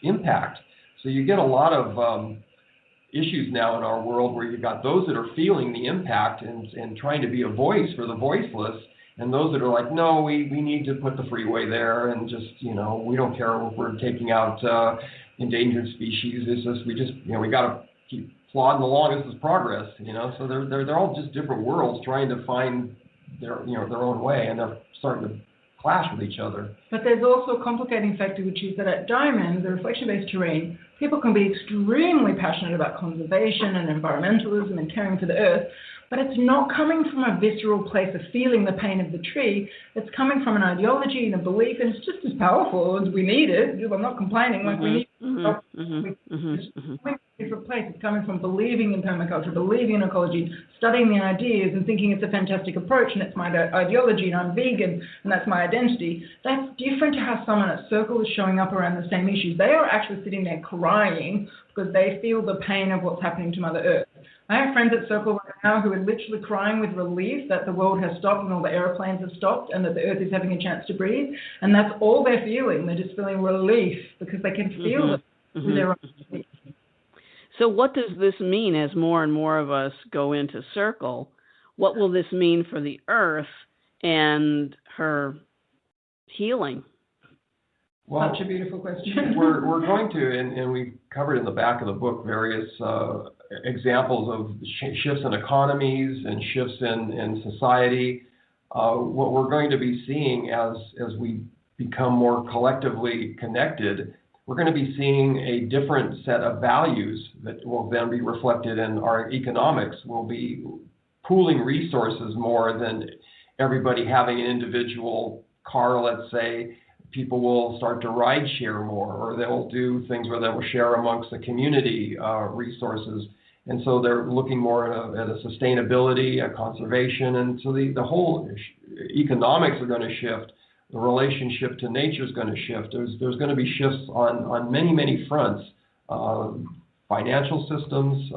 impact. So you get a lot of issues now in our world where you've got those that are feeling the impact and trying to be a voice for the voiceless, and those that are like, no, we need to put the freeway there, and just, we don't care if we're taking out endangered species. It's just, we got to keep plodding along. This is progress, So they're all just different worlds trying to find their own way, and they're starting to clash with each other. But there's also a complicating factor, which is that at Diamond, the reflection-based terrain, people can be extremely passionate about conservation and environmentalism and caring for the earth, but it's not coming from a visceral place of feeling the pain of the tree. It's coming from an ideology and a belief, and it's just as powerful as we need it. I'm not complaining. Like, we need it's coming from a different place. It's coming from believing in permaculture, believing in ecology, studying the ideas and thinking it's a fantastic approach and it's my ideology and I'm vegan and that's my identity. That's different to how someone at Circle is showing up around the same issues. They are actually sitting there crying because they feel the pain of what's happening to Mother Earth. I have friends at Circle right now who are literally crying with relief that the world has stopped and all the aeroplanes have stopped and that the Earth is having a chance to breathe. And that's all they're feeling. They're just feeling relief because they can feel it with their own relief. So what does this mean as more and more of us go into Circle? What will this mean for the Earth and her healing? Well, such a beautiful question. we're going to, and we covered in the back of the book various examples of shifts in economies and shifts in society. What we're going to be seeing as we become more collectively connected, we're going to be seeing a different set of values that will then be reflected in our economics. We'll be pooling resources more than everybody having an individual car, let's say. People will start to ride share more, or they'll do things where they will share amongst the community resources. And so they're looking more at a sustainability, a conservation, and so the whole economics are going to shift. The relationship to nature is going to shift. There's going to be shifts on many, many fronts. Financial systems,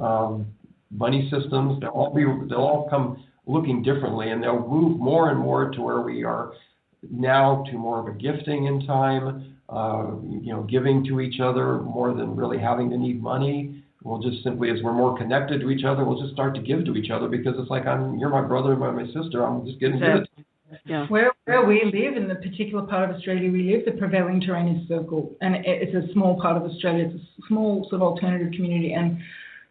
money systems, they'll all come looking differently, and they'll move more and more to where we are now, to more of a gifting in time, giving to each other more than really having to need money. We'll just simply, as we're more connected to each other, we'll just start to give to each other because it's like, you're my brother and my sister. I'm just getting good. Yeah. Where we live, in the particular part of Australia we live, the prevailing terrain is Circle, and it's a small part of Australia. It's a small sort of alternative community, and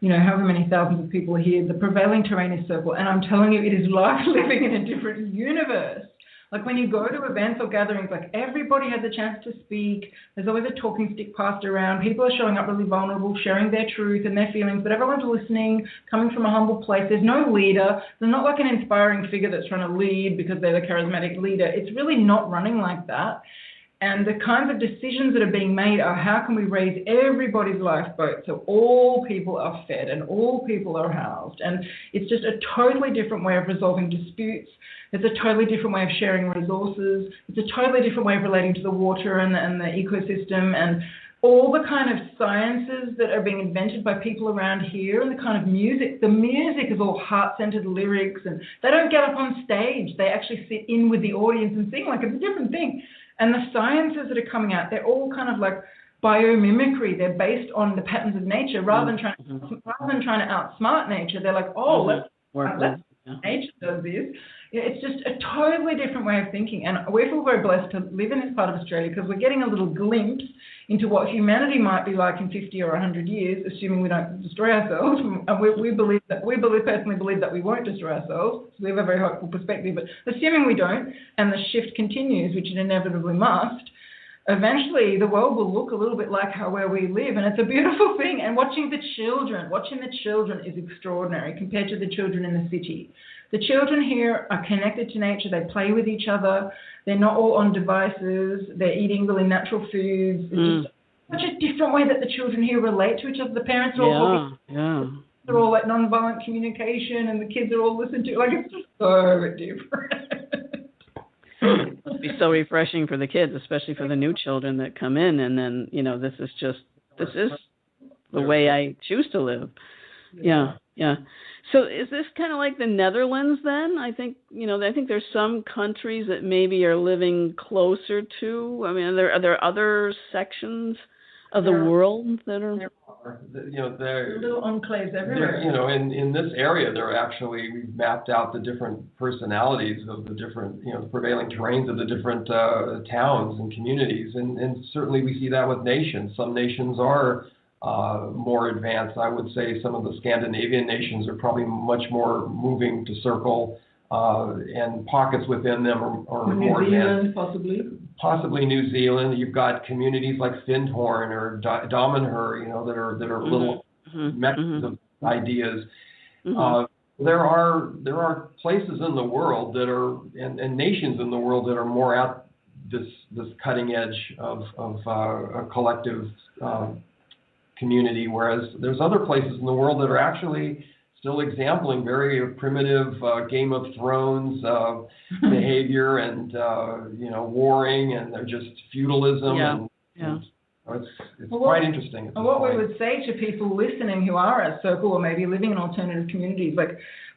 however many thousands of people are here, the prevailing terrain is Circle, and I'm telling you, it is like living in a different universe. Like when you go to events or gatherings, like everybody has a chance to speak. There's always a talking stick passed around. People are showing up really vulnerable, sharing their truth and their feelings, but everyone's listening, coming from a humble place. There's no leader. They're not like an inspiring figure that's trying to lead because they're the charismatic leader. It's really not running like that. And the kinds of decisions that are being made are, how can we raise everybody's lifeboat so all people are fed and all people are housed? And it's just a totally different way of resolving disputes. It's a totally different way of sharing resources. It's a totally different way of relating to the water and the ecosystem and all the kind of sciences that are being invented by people around here, and the kind of music. The music is all heart-centered lyrics, and they don't get up on stage. They actually sit in with the audience and sing like it's a different thing. And the sciences that are coming out, they're all kind of like biomimicry. They're based on the patterns of nature rather than trying to outsmart nature. They're like, let's nature does this. It's just a totally different way of thinking. And we feel very blessed to live in this part of Australia because we're getting a little glimpse into what humanity might be like in 50 or 100 years, assuming we don't destroy ourselves. And we personally believe that we won't destroy ourselves. So we have a very hopeful perspective. But assuming we don't, and the shift continues, which it inevitably must, eventually the world will look a little bit like where we live. And it's a beautiful thing. And watching the children is extraordinary compared to the children in the city. The children here are connected to nature. They play with each other. They're not all on devices. They're eating really natural foods. It's just such a different way that the children here relate to each other. The parents are all they're all like nonviolent communication, and the kids are all listened to. Like, it's just so different. must be so refreshing for the kids, especially for the new children that come in, and then, this is the way I choose to live. Yeah. So is this kind of like the Netherlands then? I think there's some countries that maybe are living closer to. I mean, are there other sections of the world that are? There are little enclaves everywhere. In this area, we've mapped out the different personalities of the different, the prevailing terrains of the different towns and communities, and certainly we see that with nations. Some nations are more advanced. I would say some of the Scandinavian nations are probably much more moving to circle, and pockets within them are more advanced. Possibly New Zealand. You've got communities like Findhorn or Damanhur, that are little meccas of ideas. There are places in the world that are and nations in the world that are more at this cutting edge of a collective community, whereas there's other places in the world that are actually still exempling very primitive Game of Thrones behavior and warring, and they're just feudalism. It's quite interesting. And what we would say to people listening who are at Circle or maybe living in alternative communities,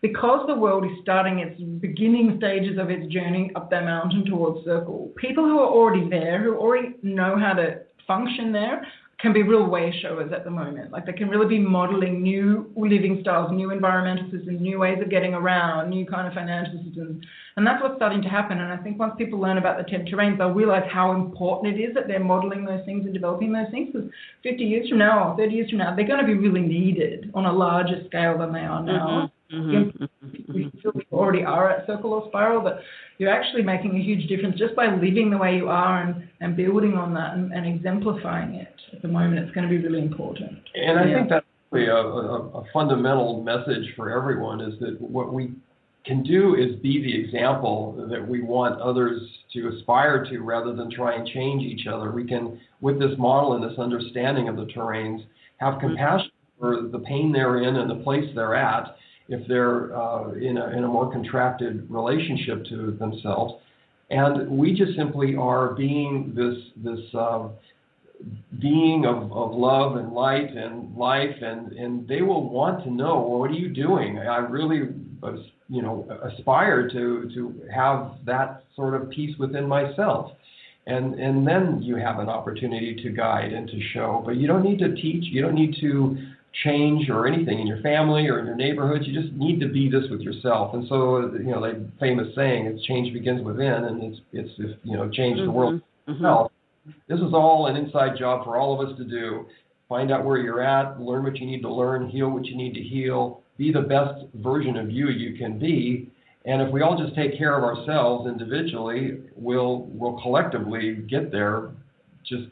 because the world is starting its beginning stages of its journey up that mountain towards Circle, people who are already there, who already know how to function there, can be real way showers at the moment. They can really be modeling new living styles, new environmental systems, new ways of getting around, new kind of financial systems. And that's what's starting to happen. And I think once people learn about the 10 terrains, they'll realize how important it is that they're modeling those things and developing those things. Because 50 years from now or 30 years from now, they're going to be really needed on a larger scale than they are now. We feel we already are at Circle or Spiral, but you're actually making a huge difference just by living the way you are and building on that and exemplifying it. At the moment, it's going to be really important. And I think that's really a fundamental message for everyone, is that what we can do is be the example that we want others to aspire to, rather than try and change each other. We can, with this model and this understanding of the terrains, have compassion for the pain they're in and the place they're at, if they're in a more contracted relationship to themselves. And we just simply are being this being of love and light and life, and they will want to know, well, what are you doing? I really aspire to have that sort of peace within myself. And then you have an opportunity to guide and to show. But you don't need to teach, you don't need to change or anything in your family or in your neighborhood. You just need to be this with yourself. And so, the famous saying, it's change begins within, and it's change the world itself. This is all an inside job for all of us to do. Find out where you're at, learn what you need to learn, heal what you need to heal, be the best version of you can be. And if we all just take care of ourselves individually, we'll collectively get there just,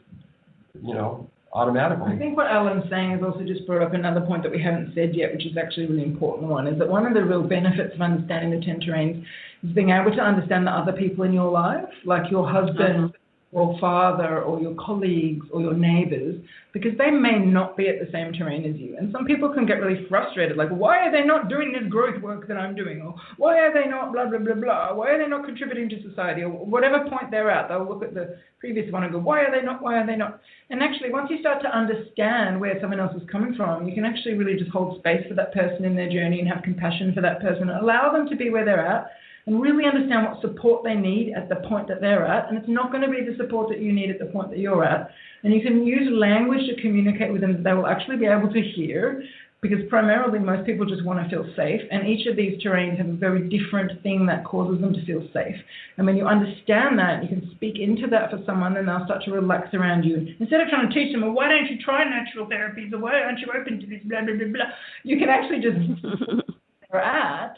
automatically. I think what Alan's saying has also just brought up another point that we haven't said yet, which is actually a really important one, is that one of the real benefits of understanding the 10 terrains is being able to understand the other people in your life, like your husband, or father, or your colleagues, or your neighbors, because they may not be at the same terrain as you. And some people can get really frustrated, like, why are they not doing this growth work that I'm doing? Or why are they not blah, blah, blah, blah? Why are they not contributing to society? Or whatever point they're at, they'll look at the previous one and go, why are they not? Why are they not? And actually, once you start to understand where someone else is coming from, you can actually really just hold space for that person in their journey and have compassion for that person, allow them to be where they're at, and really understand what support they need at the point that they're at. And it's not going to be the support that you need at the point that you're at. And you can use language to communicate with them that they will actually be able to hear, because primarily most people just want to feel safe. And each of these terrains have a very different thing that causes them to feel safe. And when you understand that, you can speak into that for someone, and they'll start to relax around you. Instead of trying to teach them, well, why don't you try natural therapies, or why aren't you open to this, blah, blah, blah, blah. You can actually just where they're at,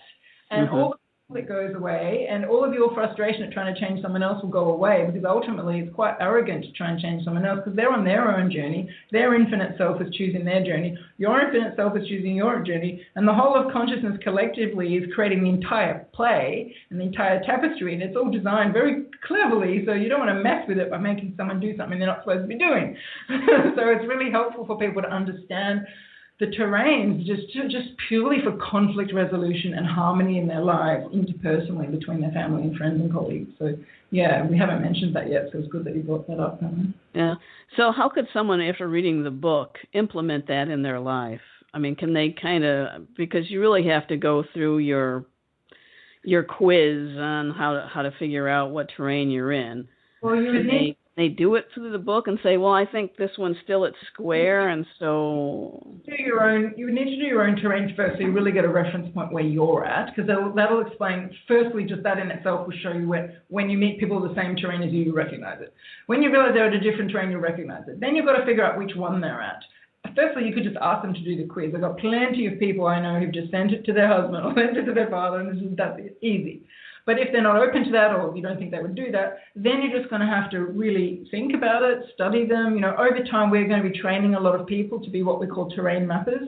and all it goes away, and all of your frustration at trying to change someone else will go away, because ultimately it's quite arrogant to try and change someone else, because they're on their own journey. Their infinite self is choosing their journey. Your infinite self is choosing your journey, and the whole of consciousness collectively is creating the entire play and the entire tapestry, and it's all designed very cleverly, so you don't want to mess with it by making someone do something they're not supposed to be doing. So it's really helpful for people to understand the terrains just purely for conflict resolution and harmony in their lives interpersonally between their family and friends and colleagues. So yeah, we haven't mentioned that yet, so it's good that you brought that up. Yeah. So how could someone, after reading the book, implement that in their life? I mean, can they kind of, because you really have to go through your quiz on how to figure out what terrain you're in. Well, you would need they do it through the book and say, well, I think this one's still at square, and so you would need to do your own terrain first, so you really get a reference point where you're at, because that'll explain. Firstly, just that in itself will show you when you meet people of the same terrain as you recognize it. When you realize they're at a different terrain, you recognize it. Then you've got to figure out which one they're at. Firstly, you could just ask them to do the quiz. I've got plenty of people I know who've just sent it to their husband or sent it to their father, and that's easy. But if they're not open to that, or if you don't think they would do that, then you're just going to have to really think about it, study them. Over time, we're going to be training a lot of people to be what we call terrain mappers.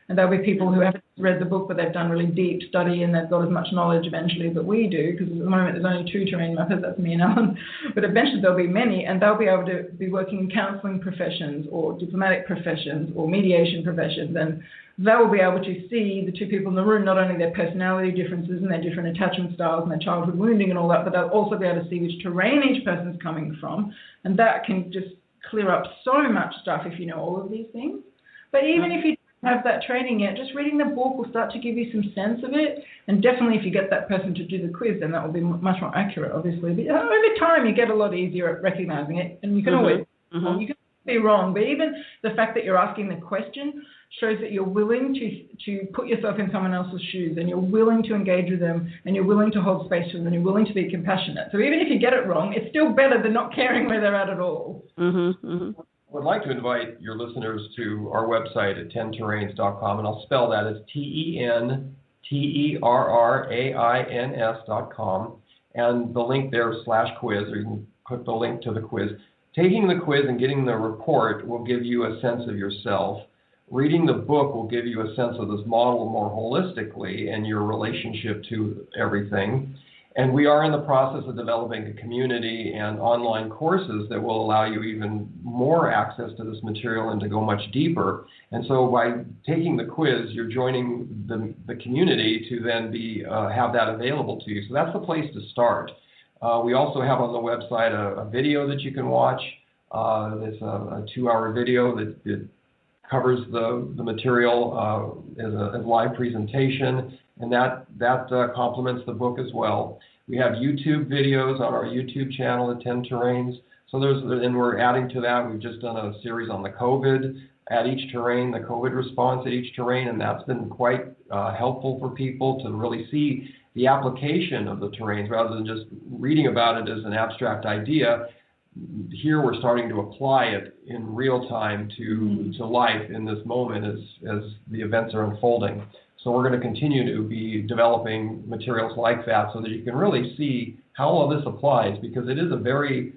And there'll be people who haven't read the book, but they've done really deep study and they've got as much knowledge eventually that we do, because at the moment there's only 2 terrain mappers, that's me and Alan. But eventually there'll be many, and they'll be able to be working in counselling professions or diplomatic professions or mediation professions, and they will be able to see the 2 people in the room, not only their personality differences and their different attachment styles and their childhood wounding and all that, but they'll also be able to see which terrain each person's coming from, and that can just clear up so much stuff if you know all of these things. But even if you have that training yet, just reading the book will start to give you some sense of it, and definitely if you get that person to do the quiz, then that will be much more accurate, obviously. But over time you get a lot easier at recognizing it, and you can always you can be wrong, but even the fact that you're asking the question shows that you're willing to put yourself in someone else's shoes, and you're willing to engage with them, and you're willing to hold space for them, and you're willing to be compassionate. So even if you get it wrong, it's still better than not caring where they're at all. I would like to invite your listeners to our website at tenterrains.com, and I'll spell that as TENTERRAINS.com, and the link there is /quiz, or you can click the link to the quiz. Taking the quiz and getting the report will give you a sense of yourself. Reading the book will give you a sense of this model more holistically and your relationship to everything. And we are in the process of developing a community and online courses that will allow you even more access to this material and to go much deeper. And so by taking the quiz, you're joining the community to then have that available to you. So that's the place to start. We also have on the website a video that you can watch. It's a 2-hour video that covers the material as a live presentation, and that complements the book as well. We have YouTube videos on our YouTube channel at 10 Terrains. And we're adding to that. We've just done a series on the COVID at each terrain, the COVID response at each terrain, and that's been quite helpful for people to really see the application of the terrains rather than just reading about it as an abstract idea. Here we're starting to apply it in real time to life in this moment as the events are unfolding. So we're going to continue to be developing materials like that so that you can really see how all this applies, because it is a very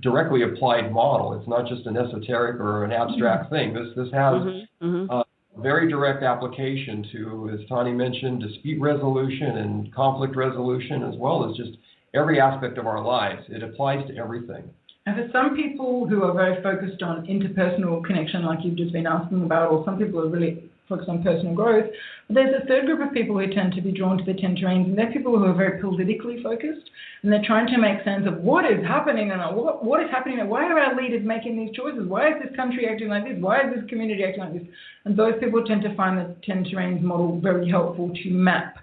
directly applied model. It's not just an esoteric or an abstract thing. This has very direct application to, as Tahnee mentioned, dispute resolution and conflict resolution, as well as just every aspect of our lives. It applies to everything. And for some people who are very focused on interpersonal connection, like you've just been asking about, or some people are really focused on personal growth, there's a third group of people who tend to be drawn to the 10 terrains, and they're people who are very politically focused, and they're trying to make sense of what is happening, and what is happening, and why are our leaders making these choices? Why is this country acting like this? Why is this community acting like this? And those people tend to find the 10 terrains model very helpful to map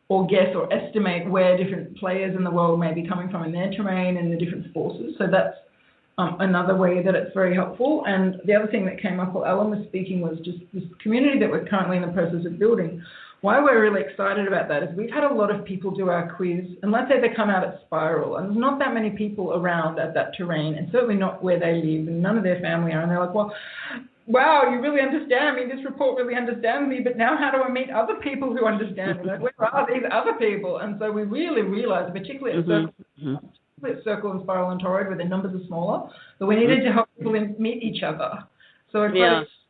or guess or estimate where different players in the world may be coming from in their terrain and the different forces. So that's another way that it's very helpful. And the other thing that came up while Alan was speaking was just this community that we're currently in the process of building. Why we're really excited about that is we've had a lot of people do our quiz, and let's say they come out at Spiral, and there's not that many people around at that terrain, and certainly not where they live, and none of their family are, and they're like, well, wow, you really understand me, this report really understands me, but now how do I meet other people who understand me? Like, where are these other people? And so we really realized, particularly at Circle and Spiral and Torrid, where the numbers are smaller, that we needed to help people meet each other. So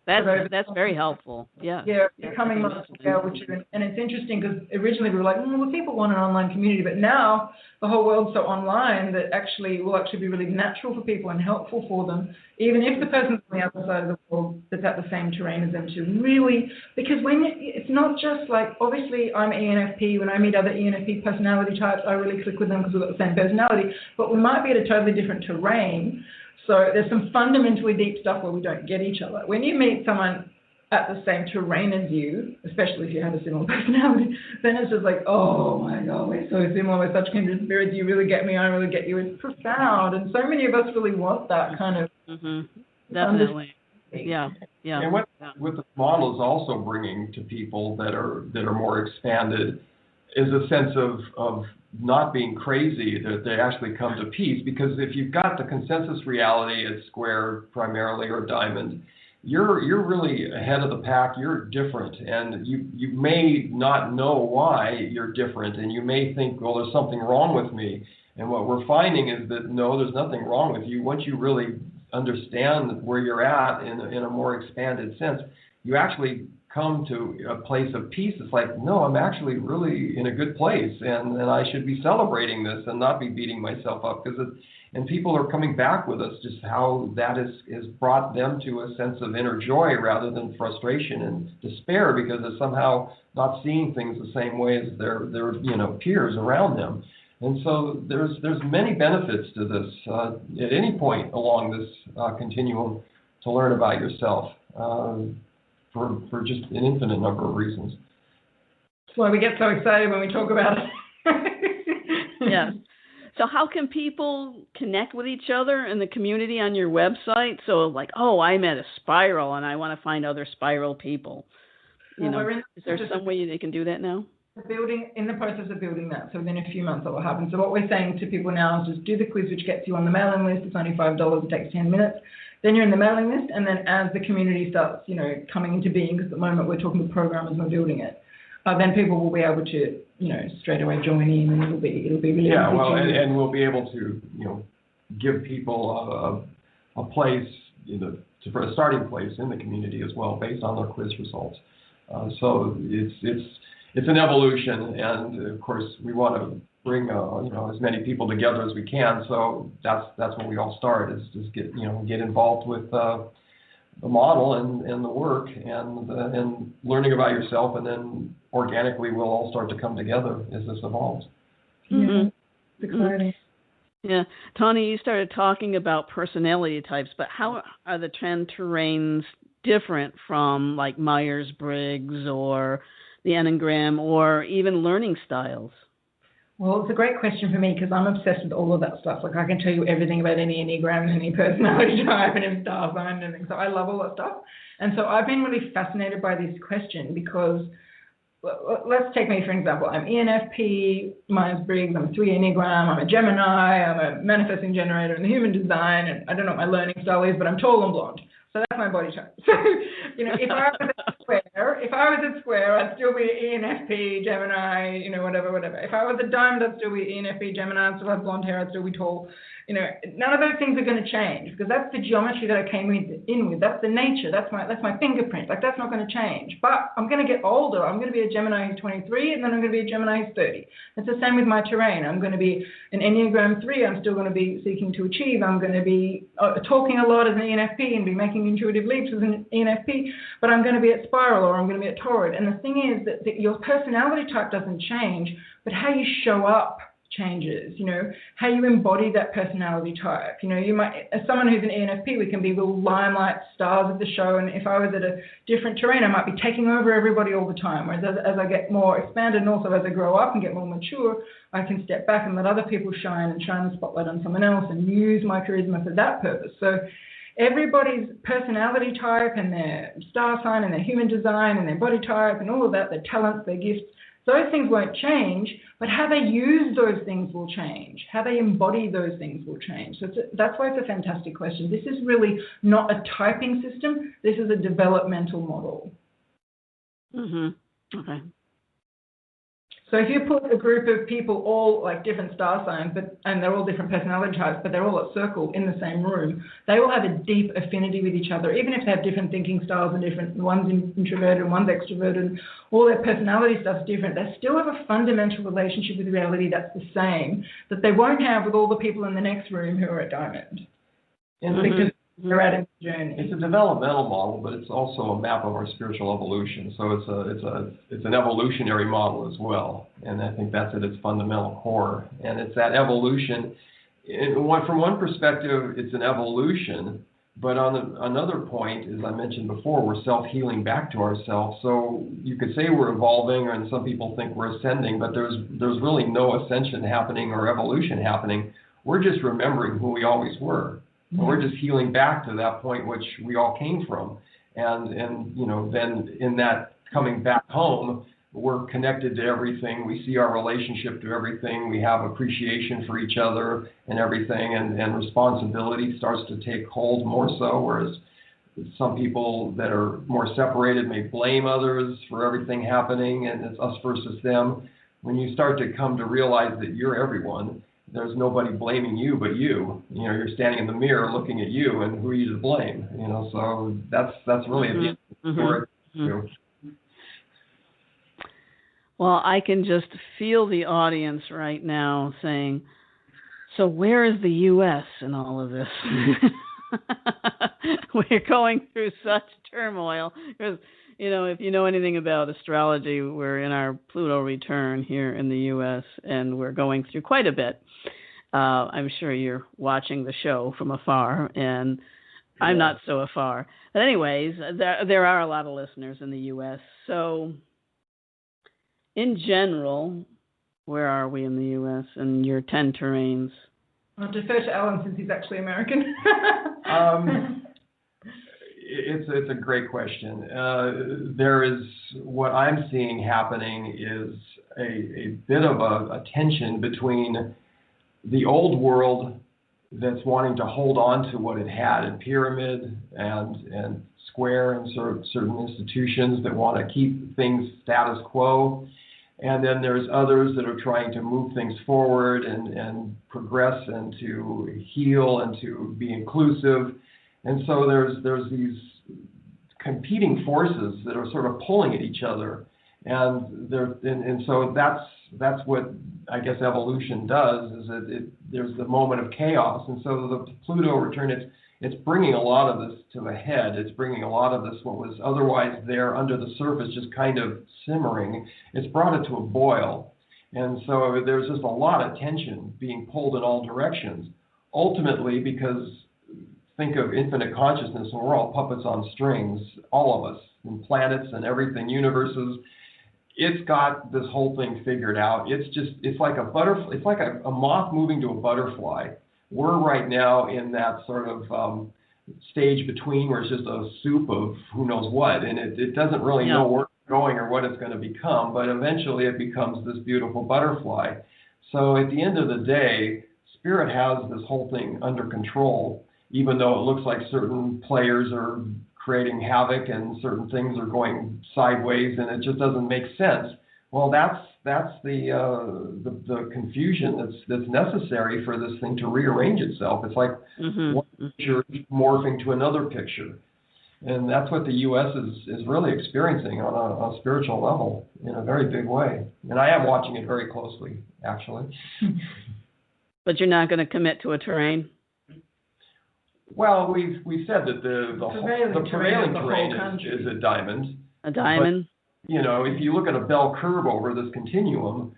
That's very helpful. Yeah. Yeah, becoming more scale with you. And it's interesting because originally we were like, well, people want an online community, but now the whole world's so online that actually will actually be really natural for people and helpful for them, even if the person's on the other side of the world that's at the same terrain as them, to really, because it's not just like, obviously I'm ENFP, when I meet other ENFP personality types, I really click with them because we've got the same personality, but we might be at a totally different terrain. So there's some fundamentally deep stuff where we don't get each other. When you meet someone at the same terrain as you, especially if you have a similar personality, then it's just like, oh my God, we're so similar, we're such kindred spirits, you really get me, I really get you. It's profound, and so many of us really want that kind of... Definitely. Yeah. And what the model is also bringing to people that are more expanded is a sense of not being crazy, that they actually come to peace. Because if you've got the consensus reality at square primarily or diamond, you're really ahead of the pack. You're different, and you may not know why you're different, and you may think, well, there's something wrong with me. And what we're finding is that no, there's nothing wrong with you. Once you really understand where you're at in a more expanded sense, you actually come to a place of peace. It's like, no, I'm actually really in a good place, and I should be celebrating this and not be beating myself up, and people are coming back with us just how that has brought them to a sense of inner joy rather than frustration and despair, because they're somehow not seeing things the same way as their peers around them. And so there's many benefits to this at any point along this continuum to learn about yourself for just an infinite number of reasons. That's why we get so excited when we talk about it. Yeah. So how can people connect with each other in the community on your website? So like, oh, I'm at a spiral and I want to find other spiral people. Is there some way they can do that now? In the process of building that, so within a few months that will happen. So what we're saying to people now is just do the quiz, which gets you on the mailing list. It's only $5, it takes 10 minutes. Then you're in the mailing list, and then as the community starts, coming into being, because at the moment we're talking to programmers and we're building it, then people will be able to, straight away join in, and it'll be really yeah. Well, and we'll be able to, give people a place, for a starting place in the community as well, based on their quiz results. So it's an evolution, and of course we want to bring as many people together as we can. So that's where we all start, is just get involved with the model and the work and learning about yourself, and then organically we'll all start to come together as this evolves. Mm-hmm. It's exciting. Yeah, Tahnee, you started talking about personality types, but how are the 10 terrains different from like Myers-Briggs or the Enneagram or even learning styles? Well, it's a great question for me because I'm obsessed with all of that stuff. Like I can tell you everything about any Enneagram and any personality type and any star sign and everything. So I love all that stuff. And so I've been really fascinated by this question because let's take me for example. I'm ENFP, Myers-Briggs, I'm a 3 Enneagram, I'm a Gemini, I'm a manifesting generator in the human design, and I don't know what my learning style is, but I'm tall and blonde. So that's my body type. So, if I was at square, I'd still be ENFP, Gemini, whatever. If I was a diamond, I'd still be ENFP, Gemini, I'd still have blonde hair, I'd still be tall. None of those things are going to change because that's the geometry that I came in with. That's the nature. That's my fingerprint. Like that's not going to change. But I'm going to get older. I'm going to be a Gemini who's 23, and then I'm going to be a Gemini who's 30. It's the same with my terrain. I'm going to be an Enneagram 3. I'm still going to be seeking to achieve. I'm going to be talking a lot as an ENFP and be making intuitive leaps as an ENFP. But I'm going to be at spiral or I'm going to be at taurid. And the thing is that your personality type doesn't change, but how you show up changes, how you embody that personality type. You might, as someone who's an ENFP, we can be the limelight stars of the show, and if I was at a different terrain, I might be taking over everybody all the time, whereas as I get more expanded and also as I grow up and get more mature, I can step back and let other people shine and shine the spotlight on someone else and use my charisma for that purpose. So everybody's personality type and their star sign and their human design and their body type and all of that, their talents, their gifts, those things won't change, but how they use those things will change. How they embody those things will change. So that's why it's a fantastic question. This is really not a typing system. This is a developmental model. Mm-hmm. Okay. So if you put a group of people, all like different star signs, and they're all different personality types, but they're all at circle in the same room, they will have a deep affinity with each other, even if they have different thinking styles and different, one's introverted and one's extroverted, all their personality stuff's different. They still have a fundamental relationship with reality that's the same, that they won't have with all the people in the next room who are at Diamond. Because they're at a journey. It's a developmental model, but it's also a map of our spiritual evolution. So it's an evolutionary model as well, and I think that's at its fundamental core. And it's that evolution. From one perspective, it's an evolution, but on another point, as I mentioned before, we're self-healing back to ourselves. So you could say we're evolving, and some people think we're ascending, but there's really no ascension happening or evolution happening. We're just remembering who we always were. And we're just healing back to that point which we all came from. And then in that coming back home, we're connected to everything. We see our relationship to everything. We have appreciation for each other and everything. And responsibility starts to take hold more so, whereas some people that are more separated may blame others for everything happening, and it's us versus them. When you start to come to realize that you're everyone, there's nobody blaming you but you. You're standing in the mirror looking at you, and who are you to blame? So that's really the story. Well, I can just feel the audience right now saying, so where is the U.S. in all of this? We're going through such turmoil. Because, if you know anything about astrology, we're in our Pluto return here in the U.S., and we're going through quite a bit. I'm sure you're watching the show from afar, and I'm not so afar. But anyways, there are a lot of listeners in the U.S. So in general, where are we in the U.S. and your 10 terrains? I'll defer to Alan since he's actually American. It's a great question. There is, what I'm seeing happening is a bit of a tension between the old world that's wanting to hold on to what it had in pyramid and square and certain institutions that want to keep things status quo. And then there's others that are trying to move things forward and progress and to heal and to be inclusive. And so there's these competing forces that are sort of pulling at each other. And so that's what I guess evolution does, is that there's the moment of chaos. And so the Pluto return, it's bringing a lot of this to a head. It's bringing a lot of this, what was otherwise there under the surface, just kind of simmering. It's brought it to a boil. And so there's just a lot of tension being pulled in all directions. Ultimately, because think of infinite consciousness, and we're all puppets on strings, all of us, and planets and everything, universes. It's got this whole thing figured out. It's like a butterfly. It's like a moth moving to a butterfly. We're right now in that sort of stage between where it's just a soup of who knows what, and it doesn't really know where it's going or what it's going to become, but eventually it becomes this beautiful butterfly. So at the end of the day, Spirit has this whole thing under control, even though it looks like certain players are creating havoc and certain things are going sideways and it just doesn't make sense. Well, that's the confusion that's necessary for this thing to rearrange itself. It's like one picture morphing to another picture. And that's what the U.S. is really experiencing on a spiritual level in a very big way. And I am watching it very closely, actually. But you're not going to commit to a terrain? Well, we've said that the prevailing terrain is a diamond. A diamond? But, if you look at a bell curve over this continuum,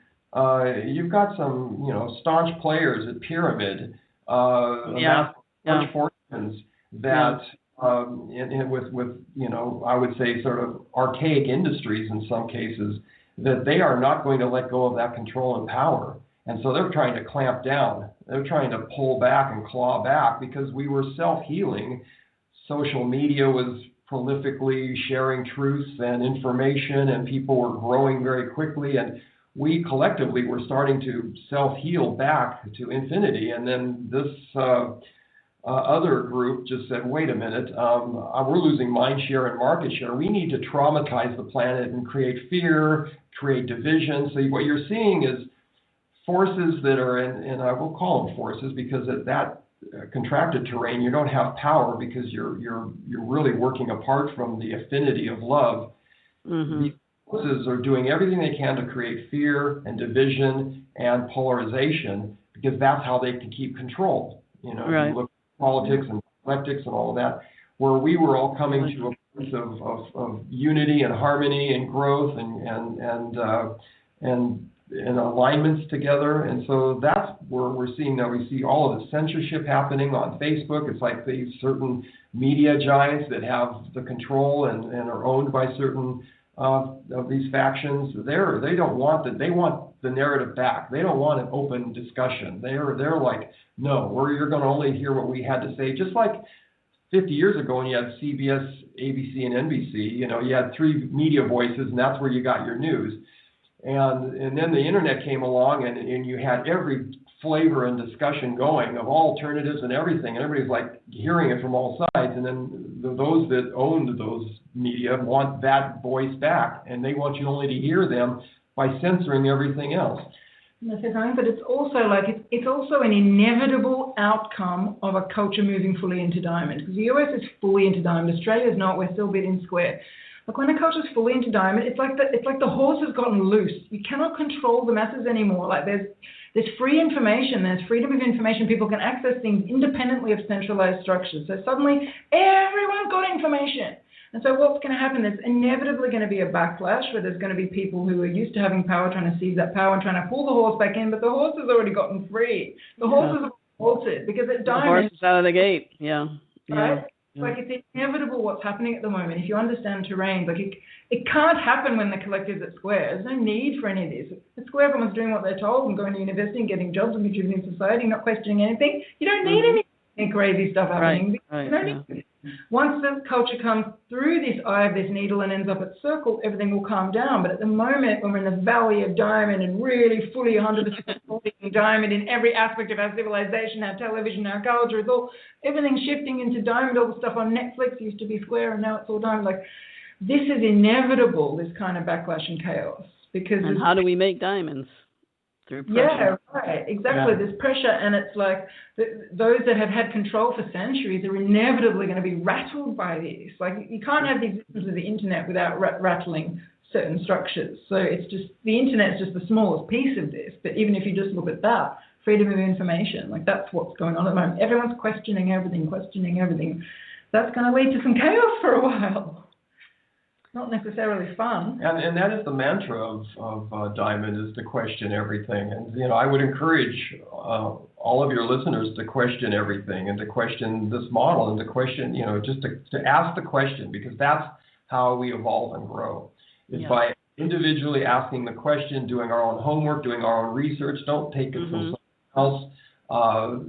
you've got some, staunch players at pyramid, large fortunes that, with I would say sort of archaic industries in some cases, that they are not going to let go of that control and power. And so they're trying to clamp down. They're trying to pull back and claw back because we were self-healing. Social media was prolifically sharing truths and information, and people were growing very quickly. And we collectively were starting to self-heal back to infinity. And then this other group just said, wait a minute, we're losing mind share and market share. We need to traumatize the planet and create fear, create division. So what you're seeing is forces that are and I will call them forces because at that contracted terrain, you don't have power because you're really working apart from the affinity of love. Mm-hmm. These forces are doing everything they can to create fear and division and polarization because that's how they can keep control. You know, right. You look at politics and dialectics and all of that, where we were all coming to a place of unity and harmony and growth and alignments together. And so that's where we're seeing now. We see all of the censorship happening on Facebook. It's like these certain media giants that have the control and are owned by certain of these factions. They don't want that. They want the narrative back. They don't want an open discussion. They're like, no, you're going to only hear what we had to say. Just like 50 years ago when you had CBS, ABC, and NBC, you know, you had three media voices, and that's where you got your news. And then the internet came along, and you had every flavor and discussion going of all alternatives and everything, and everybody's like hearing it from all sides. And then those that owned those media want that voice back, and they want you only to hear them by censoring everything else. But it's also like it's also an inevitable outcome of a culture moving fully into diamond. Because the US is fully into diamond. Australia is not. We're still a bit in square. Like when a culture is fully into diamond, it's like the horse has gotten loose. You cannot control the masses anymore. Like there's free information. There's freedom of information. People can access things independently of centralized structures. So suddenly everyone's got information. And so what's going to happen? There's inevitably going to be a backlash where there's going to be people who are used to having power trying to seize that power and trying to pull the horse back in, but the horse has already gotten free. The horse is halted because it died. The horse is out of the gate. Yeah. Right? Yeah. Like it's inevitable what's happening at the moment. If you understand terrain, like it can't happen when the collective's at square. There's no need for any of this. At square, everyone's doing what they're told and going to university and getting jobs and contributing to society, not questioning anything. You don't need any crazy stuff happening. Right. Once the culture comes through this eye of this needle and ends up at circle, everything will calm down. But at the moment, when we're in the valley of diamond and really fully 100% diamond in every aspect of our civilization, our television, our culture, everything's shifting into diamond. All the stuff on Netflix used to be square and now it's all diamond. Like, this is inevitable, this kind of backlash and chaos. And how do we make diamonds? Through pressure. Yeah, right, exactly. Yeah. There's pressure, and it's like those that have had control for centuries are inevitably going to be rattled by this. Like, you can't have the existence of the internet without rattling certain structures. So it's just, the internet's just the smallest piece of this. But even if you just look at that, freedom of information, like that's what's going on at the moment. Everyone's questioning everything. That's going to lead to some chaos for a while. Not necessarily fun. And that is the mantra of Diamond, is to question everything. And, you know, I would encourage all of your listeners to question everything and to question this model and to question, you know, just to ask the question, because that's how we evolve and grow. Is by individually asking the question, doing our own homework, doing our own research. Don't take it from someone else.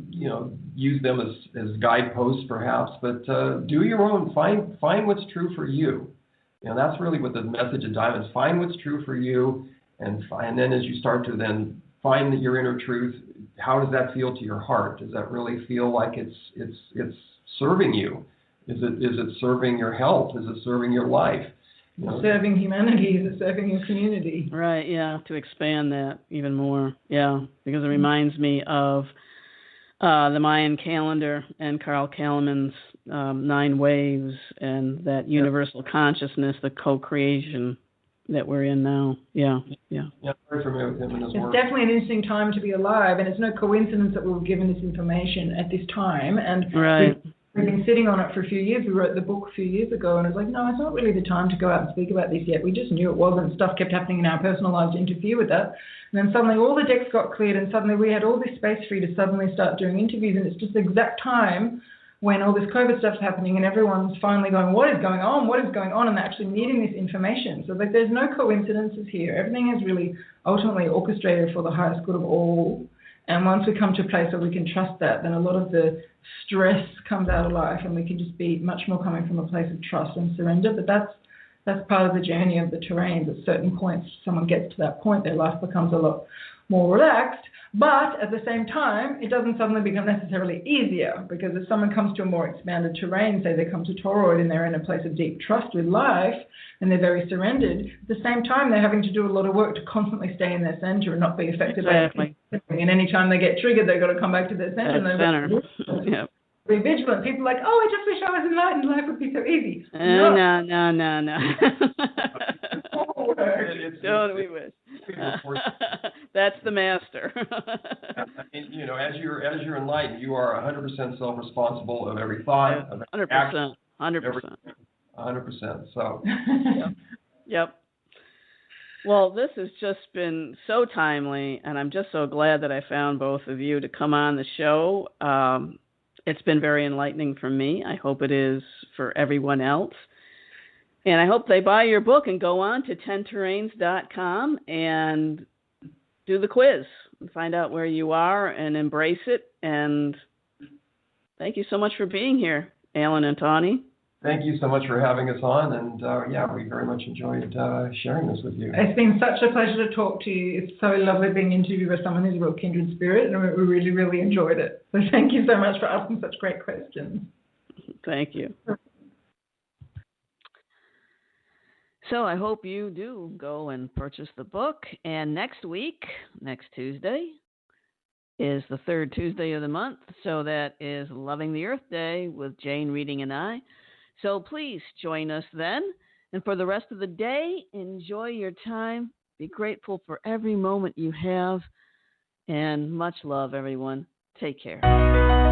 You know, use them as guideposts perhaps, but do your own. Find what's true for you. You know, that's really what the message of Diamond is. Find what's true for you, and then as you start to then find your inner truth, how does that feel to your heart? Does that really feel like it's serving you? Is it serving your health? Is it serving your life? You know? Serving humanity? Is it serving your community? Right, yeah, to expand that even more. Yeah, because it reminds me of the Mayan calendar and Carl Kalman's 9 waves and that universal consciousness, the co-creation that we're in now. Yeah, very familiar with him and his work. It's definitely an interesting time to be alive, and it's no coincidence that we were given this information at this time. And we've been sitting on it for a few years. We wrote the book a few years ago, and I was like, no, it's not really the time to go out and speak about this yet. We just knew it wasn't. Stuff kept happening in our personal lives to interfere with that. And then suddenly all the decks got cleared, and suddenly we had all this space free to suddenly start doing interviews, and it's just the exact time when all this COVID stuff's happening and everyone's finally going, what is going on? And they're actually needing this information. So like, there's no coincidences here. Everything is really ultimately orchestrated for the highest good of all. And once we come to a place where we can trust that, then a lot of the stress comes out of life and we can just be much more coming from a place of trust and surrender. But that's part of the journey of the terrains. At certain points, someone gets to that point, their life becomes a lot more relaxed. But at the same time, it doesn't suddenly become necessarily easier, because if someone comes to a more expanded terrain, say they come to Toroid and they're in a place of deep trust with life and they're very surrendered, at the same time they're having to do a lot of work to constantly stay in their center and not be affected by anything. And anytime they get triggered, they've got to come back to their center. Yep. Be vigilant. People are like, oh, I just wish I was enlightened. Life would be so easy. No. Don't we wish? That's the master. And, you know, as you're enlightened, you are 100% self-responsible of every thought, of every action, 100%. 100%. So. Yep. Well, this has just been so timely, and I'm just so glad that I found both of you to come on the show. It's been very enlightening for me. I hope it is for everyone else. And I hope they buy your book and go on to 10terrains.com and do the quiz and find out where you are and embrace it. And thank you so much for being here, Allen and Tahnee. Thank you so much for having us on. And we very much enjoyed sharing this with you. It's been such a pleasure to talk to you. It's so lovely being interviewed by someone who's a real kindred spirit, and we really, really enjoyed it. So thank you so much for asking such great questions. Thank you. So I hope you do go and purchase the book. And next week, next Tuesday, is the third Tuesday of the month. So that is Loving the Earth Day with Jane Reading and I. So please join us then. And for the rest of the day, enjoy your time. Be grateful for every moment you have. And much love, everyone. Take care.